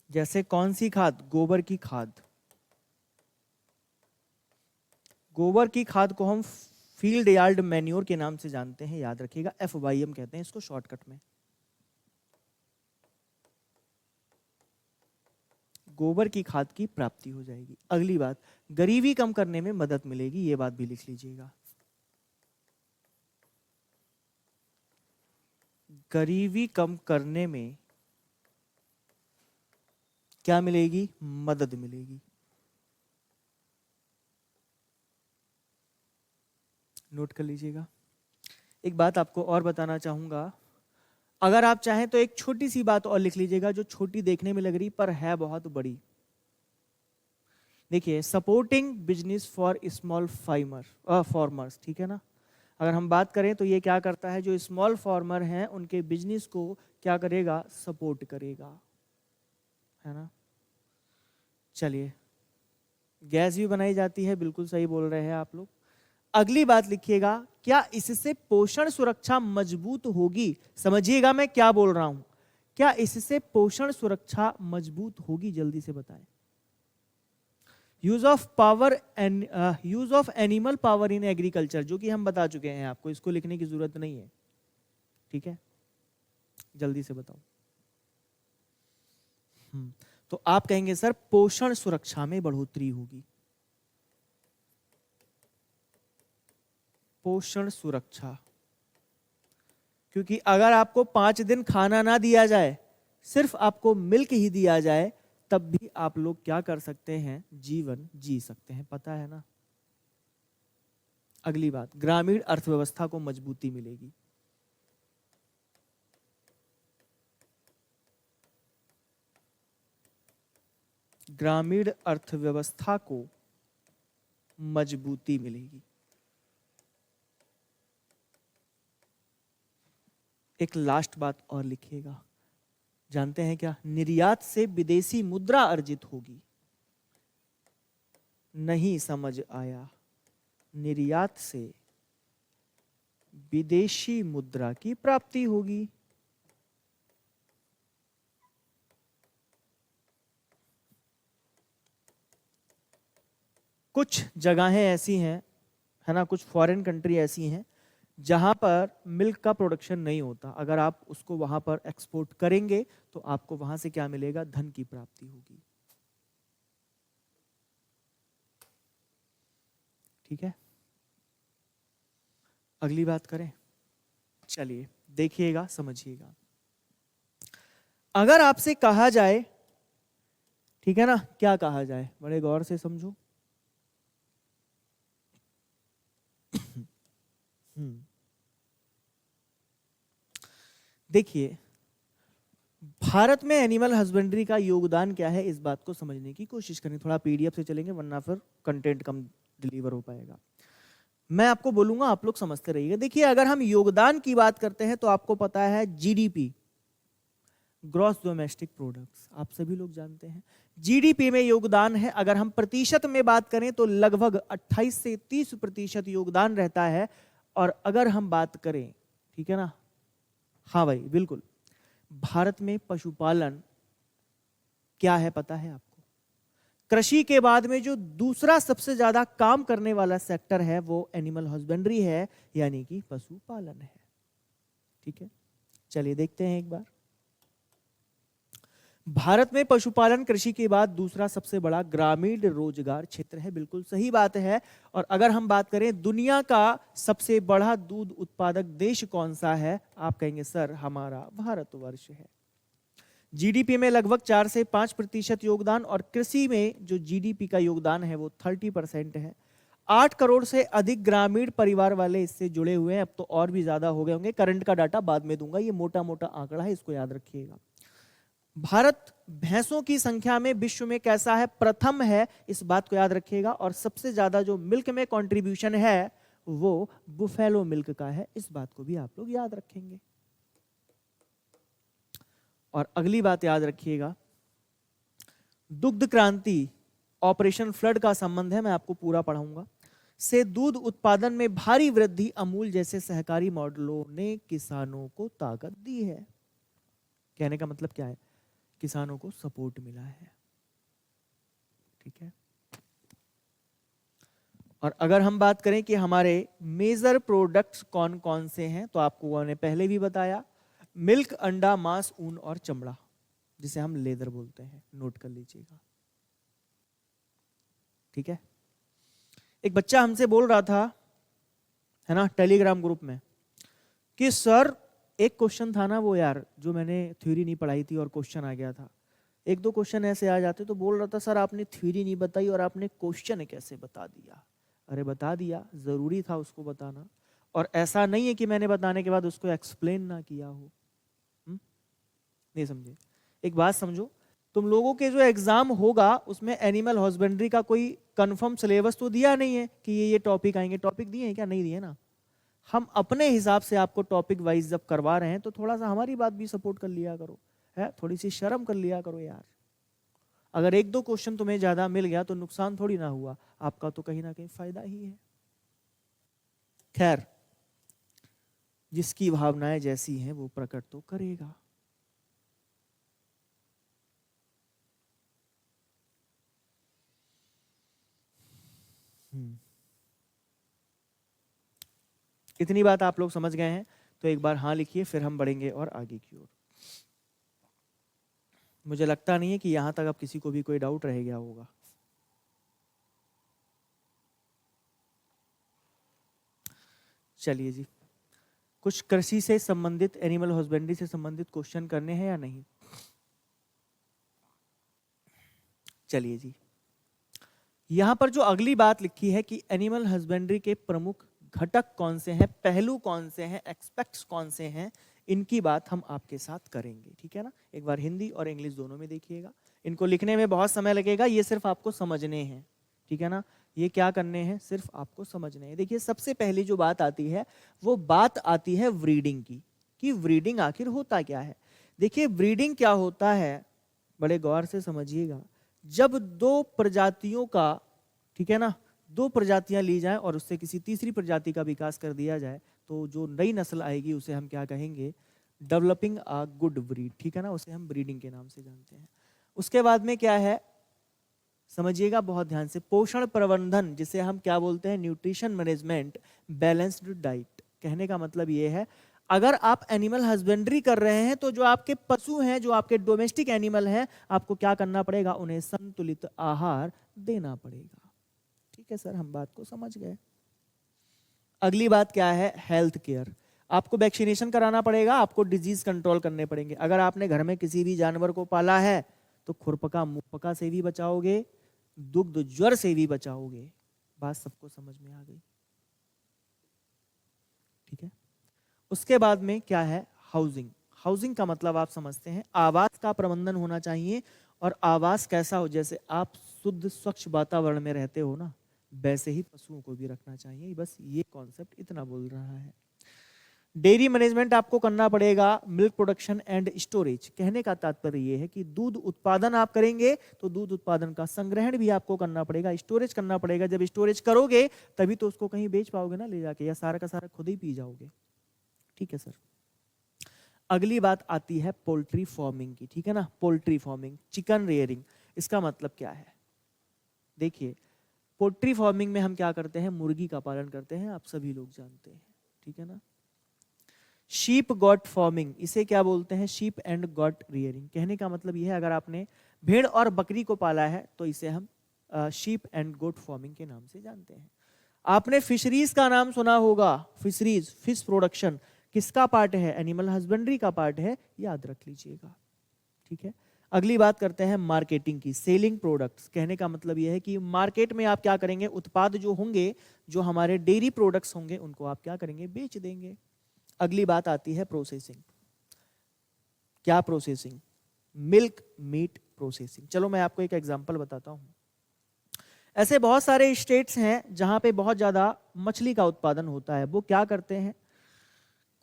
Speaker 1: जैसे कौन सी खाद? गोबर की खाद। गोबर की खाद को हम फील्ड यार्ड मैन्योर के नाम से जानते हैं, याद रखिएगा, FYM कहते हैं इसको शॉर्टकट में। गोबर की खाद की प्राप्ति हो जाएगी। अगली बात, गरीबी कम करने में मदद मिलेगी, ये बात भी लिख लीजिएगा। गरीबी कम करने में क्या मिलेगी? मदद मिलेगी। नोट कर लीजिएगा। एक बात आपको और बताना चाहूंगा, अगर आप चाहें तो एक छोटी सी बात और लिख लीजिएगा, जो छोटी देखने में लग रही पर है बहुत बड़ी। देखिए, supporting business for small farmers, ठीक है ना। अगर हम बात करें तो ये क्या करता है, जो स्मॉल फार्मर हैं उनके बिजनेस को क्या करेगा? सपोर्ट करेगा, है ना। चलिए, गैस भी बनाई जाती है, बिल्कुल सही बोल रहे हैं आप लोग। अगली बात लिखिएगा, क्या इससे पोषण सुरक्षा मजबूत होगी? समझिएगा मैं क्या बोल रहा हूं। क्या इससे पोषण सुरक्षा मजबूत होगी? जल्दी से बताएं। Use of power and use of animal power in agriculture, जो कि हम बता चुके हैं आपको, इसको लिखने की जरूरत नहीं है। ठीक है, जल्दी से बताओ। तो आप कहेंगे सर पोषण सुरक्षा में बढ़ोतरी होगी। पोषण सुरक्षा, क्योंकि अगर आपको 5 दिन खाना ना दिया जाए, सिर्फ आपको मिल्क ही दिया जाए, तब भी आप लोग क्या कर सकते हैं? जीवन जी सकते हैं, पता है ना। अगली बात, ग्रामीण अर्थव्यवस्था को मजबूती मिलेगी। ग्रामीण अर्थव्यवस्था को मजबूती मिलेगी। एक लास्ट बात और लिखिएगा, जानते हैं क्या? निर्यात से विदेशी मुद्रा अर्जित होगी। नहीं समझ आया? निर्यात से विदेशी मुद्रा की प्राप्ति होगी। कुछ जगहें ऐसी हैं, है ना, कुछ फॉरेन कंट्री ऐसी हैं जहां पर मिल्क का प्रोडक्शन नहीं होता। अगर आप उसको वहां पर एक्सपोर्ट करेंगे तो आपको वहां से क्या मिलेगा? धन की प्राप्ति होगी। ठीक है, अगली बात करें। चलिए देखिएगा, समझिएगा। अगर आपसे कहा जाए, ठीक है ना, क्या कहा जाए? बड़े गौर से समझो। देखिए, भारत में एनिमल हस्बेंड्री का योगदान क्या है, इस बात को समझने की कोशिश करें। थोड़ा PDF से चलेंगे, वरना फिर कंटेंट कम डिलीवर हो पाएगा। मैं आपको बोलूंगा, आप लोग समझते रहिएगा। देखिए, अगर हम योगदान की बात करते हैं तो आपको पता है GDP, ग्रॉस डोमेस्टिक प्रोडक्ट्स, आप सभी लोग जानते हैं। GDP में योगदान है। अगर हम प्रतिशत में बात करें तो लगभग 28 से 30% योगदान रहता है। और अगर हम बात करें, ठीक है ना, हाँ भाई बिल्कुल, भारत में पशुपालन क्या है पता है आपको? कृषि के बाद में जो दूसरा सबसे ज्यादा काम करने वाला सेक्टर है वो एनिमल हस्बेंड्री है, यानी कि पशुपालन है। ठीक है, चलिए देखते हैं एक बार। भारत में पशुपालन कृषि के बाद दूसरा सबसे बड़ा ग्रामीण रोजगार क्षेत्र है। बिल्कुल सही बात है। और अगर हम बात करें दुनिया का सबसे बड़ा दूध उत्पादक देश कौन सा है, आप कहेंगे सर हमारा भारतवर्ष है। जीडीपी में लगभग 4 से 5% योगदान, और कृषि में जो जीडीपी का योगदान है वो 30% है। 8 करोड़ से अधिक ग्रामीण परिवार वाले इससे जुड़े हुए हैं। अब तो और भी ज्यादा हो गए होंगे, करंट का डाटा बाद में दूंगा, ये मोटा मोटा आंकड़ा है, इसको याद रखिएगा। भारत भैंसों की संख्या में विश्व में कैसा है, प्रथम है, इस बात को याद रखिएगा। और सबसे ज्यादा जो मिल्क में कंट्रीब्यूशन है वो बुफेलो मिल्क का है, इस बात को भी आप लोग याद रखेंगे। और अगली बात याद रखिएगा, दुग्ध क्रांति ऑपरेशन फ्लड का संबंध है, मैं आपको पूरा पढ़ाऊंगा, से दूध उत्पादन में भारी वृद्धि अमूल जैसे सहकारी मॉडलों ने किसानों को ताकत दी है। कहने का मतलब क्या है, किसानों को सपोर्ट मिला है। ठीक है। और अगर हम बात करें कि हमारे मेजर प्रोडक्ट्स कौन कौन से हैं, तो आपको मैंने पहले भी बताया, मिल्क, अंडा, मांस, ऊन और चमड़ा, जिसे हम लेदर बोलते हैं, नोट कर लीजिएगा। ठीक है। एक बच्चा हमसे बोल रहा था, है ना, टेलीग्राम ग्रुप में, कि सर एक क्वेश्चन था ना वो यार जो मैंने थ्योरी नहीं पढ़ाई थी और क्वेश्चन आ गया था, एक दो क्वेश्चन ऐसे आ जाते, तो बोल रहा था सर आपने थ्योरी नहीं बताई और आपने क्वेश्चन कैसे बता दिया। अरे बता दिया, जरूरी था उसको बताना, और ऐसा नहीं है कि मैंने बताने के बाद उसको एक्सप्लेन ना किया हो। नहीं समझे? एक बात समझो, तुम लोगों के जो एग्जाम होगा उसमें एनिमल हस्बेंड्री का कोई कंफर्म सिलेबस तो दिया नहीं है कि ये टॉपिक आएंगे। टॉपिक दिए हैं क्या? नहीं दिए ना। हम अपने हिसाब से आपको टॉपिक वाइज जब करवा रहे हैं तो थोड़ा सा हमारी बात भी सपोर्ट कर लिया करो, है, थोड़ी सी शर्म कर लिया करो यार। अगर एक दो क्वेश्चन तुम्हें ज्यादा मिल गया तो नुकसान थोड़ी ना हुआ, आपका तो कहीं ना कहीं फायदा ही है। खैर, जिसकी भावनाएं जैसी हैं वो प्रकट तो करेगा। इतनी बात आप लोग समझ गए हैं तो एक बार हाँ लिखिए, फिर हम बढ़ेंगे और आगे की ओर। मुझे लगता नहीं है कि यहां तक अब किसी को भी कोई डाउट रह गया होगा। चलिए जी, कुछ कृषि से संबंधित, एनिमल हस्बेंड्री से संबंधित क्वेश्चन करने हैं या नहीं? चलिए जी, यहां पर जो अगली बात लिखी है कि एनिमल हस्बेंड्री के प्रमुख घटक कौन से हैं, पहलू कौन से हैं, एक्सपेक्ट्स कौन से हैं, इनकी बात हम आपके साथ करेंगे। ठीक है ना। एक बार हिंदी और इंग्लिश दोनों में देखिएगा। इनको लिखने में बहुत समय लगेगा, ये सिर्फ आपको समझने हैं। ठीक है ना। ये क्या करने हैं, सिर्फ आपको समझने हैं। देखिए सबसे पहली जो बात आती है वो बात आती है ब्रीडिंग की, कि ब्रीडिंग आखिर होता क्या है। देखिए ब्रीडिंग क्या होता है, बड़े गौर से समझिएगा। जब दो प्रजातियों का, ठीक है ना, दो प्रजातियां ली जाएं और उससे किसी तीसरी प्रजाति का विकास कर दिया जाए, तो जो नई नस्ल आएगी उसे हम क्या कहेंगे, डेवलपिंग अ गुड ब्रीड। ठीक है ना, उसे हम ब्रीडिंग के नाम से जानते हैं। उसके बाद में क्या है, समझिएगा बहुत ध्यान से, पोषण प्रबंधन, जिसे हम क्या बोलते हैं, न्यूट्रिशन मैनेजमेंट, बैलेंस्ड डाइट। कहने का मतलब ये है, अगर आप एनिमल हस्बेंड्री कर रहे हैं तो जो आपके पशु हैं, जो आपके डोमेस्टिक एनिमल हैं, आपको क्या करना पड़ेगा, उन्हें संतुलित आहार देना पड़ेगा। ठीक है सर, हम बात को समझ गए। अगली बात क्या है, हेल्थ केयर। आपको वैक्सीनेशन कराना पड़ेगा, आपको डिजीज कंट्रोल करने पड़ेंगे। अगर आपने घर में किसी भी जानवर को पाला है तो खुरपका मुंहपका से भी बचाओगे, दुग्ध ज्वर से भी बचाओगे। बात सबको समझ में आ गई? ठीक है। उसके बाद में क्या है, हाउसिंग। हाउसिंग का मतलब आप समझते हैं, आवास का प्रबंधन होना चाहिए। और आवास कैसा हो, जैसे आप शुद्ध स्वच्छ वातावरण में रहते हो ना, वैसे ही पशुओं को भी रखना चाहिए। बस ये कॉन्सेप्ट इतना बोल रहा है। डेयरी मैनेजमेंट आपको करना पड़ेगा, मिल्क प्रोडक्शन एंड स्टोरेज। कहने का तात्पर्य यह है कि दूध उत्पादन आप करेंगे तो दूध उत्पादन का संग्रहण भी आपको करना पड़ेगा, स्टोरेज करना पड़ेगा। जब स्टोरेज करोगे तभी तो उसको कहीं बेच पाओगे ना ले जाके, या सारा का सारा खुद ही पी जाओगे। ठीक है सर। अगली बात आती है पोल्ट्री फार्मिंग की। ठीक है ना, पोल्ट्री फार्मिंग, चिकन रेयरिंग। इसका मतलब क्या है, देखिए पोल्ट्री फार्मिंग में हम क्या करते हैं, मुर्गी का पालन करते हैं, आप सभी लोग जानते हैं। ठीक है ना। शीप गॉट फार्मिंग, इसे क्या बोलते हैं? Sheep and got rearing. कहने का मतलब यह है, अगर आपने भेड़ और बकरी को पाला है तो इसे हम शीप एंड गोट फार्मिंग के नाम से जानते हैं। आपने फिशरीज का नाम सुना होगा, फिशरीज, फिश प्रोडक्शन किसका पार्ट है? एनिमल हस्बेंड्री का पार्ट है, याद रख लीजिएगा। ठीक है, अगली बात करते हैं मार्केटिंग की, सेलिंग प्रोडक्ट्स। कहने का मतलब यह है कि मार्केट में आप क्या करेंगे? उत्पाद जो होंगे, जो हमारे डेयरी प्रोडक्ट्स होंगे, उनको आप क्या करेंगे? बेच देंगे। अगली बात आती है प्रोसेसिंग। क्या प्रोसेसिंग? Milk meat processing. चलो मैं आपको एक एग्जांपल बताता हूं। ऐसे बहुत सारे स्टेट्स हैं जहां पे बहुत ज्यादा मछली का उत्पादन होता है। वो क्या करते हैं?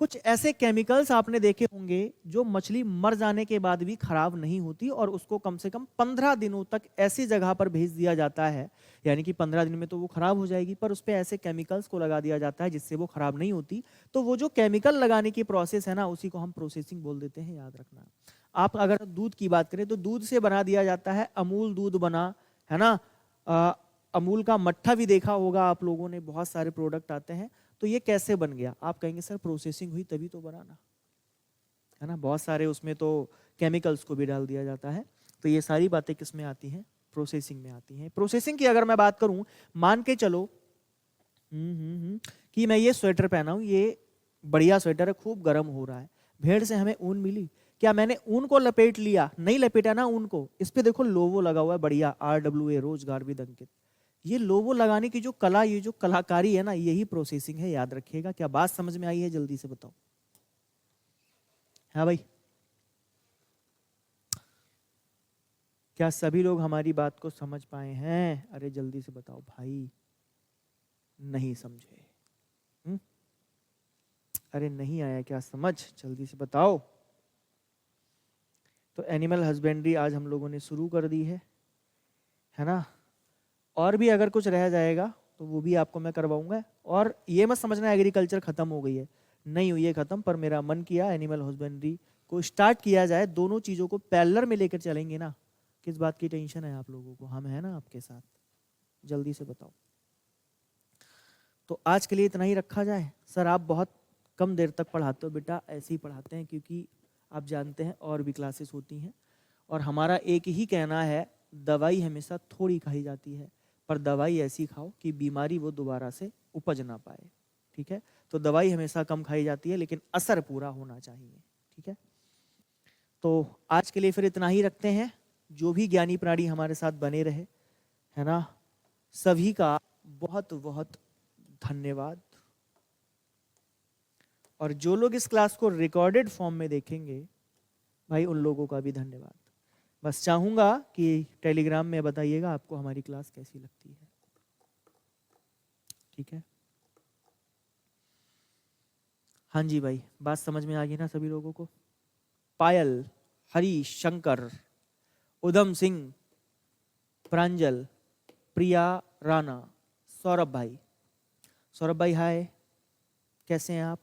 Speaker 1: कुछ ऐसे केमिकल्स आपने देखे होंगे जो मछली मर जाने के बाद भी खराब नहीं होती, और उसको कम से कम 15 दिनों तक ऐसी जगह पर भेज दिया जाता है, यानी कि 15 दिन में तो वो खराब हो जाएगी, पर उस पर ऐसे केमिकल्स को लगा दिया जाता है जिससे वो खराब नहीं होती। तो वो जो केमिकल लगाने की प्रोसेस है ना, उसी को हम प्रोसेसिंग बोल देते हैं, याद रखना। आप अगर दूध की बात करें तो दूध से बना दिया जाता है, अमूल दूध बना, है ना। अमूल का मट्ठा भी देखा होगा आप लोगों ने, बहुत सारे प्रोडक्ट आते हैं। तो ये कैसे बन गया? आप कहेंगे सर प्रोसेसिंग हुई तभी तो बनाना, है ना। बहुत सारे उसमें तो केमिकल्स को भी डाल दिया जाता है। तो ये सारी बातें किस में आती हैं? प्रोसेसिंग में आती हैं। प्रोसेसिंग की अगर मैं बात करूं, मान के चलो कि मैं ये स्वेटर पहना हूं, ये बढ़िया स्वेटर है, खूब गर्म हो रहा है, भेड़ से हमें ऊन मिली, क्या मैंने ऊन को लपेट लिया? नहीं लपेटा ना ऊन को। इस पे देखो लोगो लगा हुआ है बढ़िया, RWA, रोजगार विद अंकित। ये लोगो लगाने की जो कला, ये जो कलाकारी है ना, यही प्रोसेसिंग है, याद रखिएगा। क्या बात समझ में आई है? जल्दी से बताओ। हाँ भाई, क्या सभी लोग हमारी बात को समझ पाए हैं? अरे जल्दी से बताओ भाई। नहीं समझे? अरे नहीं आया क्या समझ? जल्दी से बताओ। तो एनिमल हस्बेंड्री आज हम लोगों ने शुरू कर दी है ना। और भी अगर कुछ रह जाएगा तो वो भी आपको मैं करवाऊंगा। और ये मत समझना एग्रीकल्चर खत्म हो गई है, नहीं हुई है खत्म, पर मेरा मन किया एनिमल हस्बेंड्री को स्टार्ट किया जाए। दोनों चीजों को पैरेलल में लेकर चलेंगे ना। किस बात की टेंशन है आप लोगों को? हम है ना आपके साथ। जल्दी से बताओ। तो आज के लिए इतना ही रखा जाए। सर आप बहुत कम देर तक पढ़ाते हो बेटा, ऐसे ही पढ़ाते हैं क्योंकि आप जानते हैं और भी क्लासेस होती हैं, और हमारा एक ही कहना है, दवाई हमेशा थोड़ी खाई जाती है, पर दवाई ऐसी खाओ कि बीमारी वो दोबारा से उपज ना पाए। ठीक है, तो दवाई हमेशा कम खाई जाती है, लेकिन असर पूरा होना चाहिए। ठीक है, तो आज के लिए फिर इतना ही रखते हैं। जो भी ज्ञानी प्राणी हमारे साथ बने रहे, है ना, सभी का बहुत बहुत धन्यवाद। और जो लोग इस क्लास को रिकॉर्डेड फॉर्म में देखेंगे, भाई उन लोगों का भी धन्यवाद। बस चाहूंगा कि टेलीग्राम में बताइएगा आपको हमारी क्लास कैसी लगती है। ठीक है, हाँ जी भाई, बात समझ में आ गई ना सभी लोगों को? पायल, हरीश, शंकर, उधम सिंह, प्रांजल, प्रिया राणा, सौरभ भाई। सौरभ भाई हाय, कैसे हैं आप?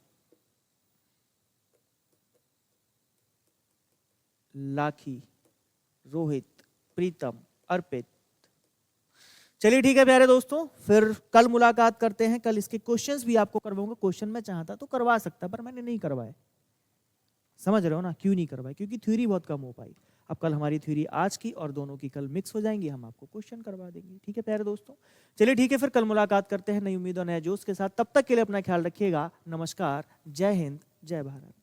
Speaker 1: लाखी, रोहित, प्रीतम, अर्पित। चलिए ठीक है प्यारे दोस्तों, फिर कल मुलाकात करते हैं। कल इसके क्वेश्चंस भी आपको करवाऊंगा। क्वेश्चन मैं चाहता तो करवा सकता, पर मैंने नहीं करवाए। समझ रहे हो ना क्यों नहीं करवाए? क्योंकि थ्योरी बहुत कम हो पाई। अब कल हमारी थ्योरी आज की और दोनों की कल मिक्स हो जाएंगी, हम आपको क्वेश्चन करवा देंगे। ठीक है प्यारे दोस्तों, चलिए ठीक है, फिर कल मुलाकात करते हैं नई उम्मीद और नए जोश के साथ। तब तक के लिए अपना ख्याल रखिएगा। नमस्कार, जय हिंद, जय भारत।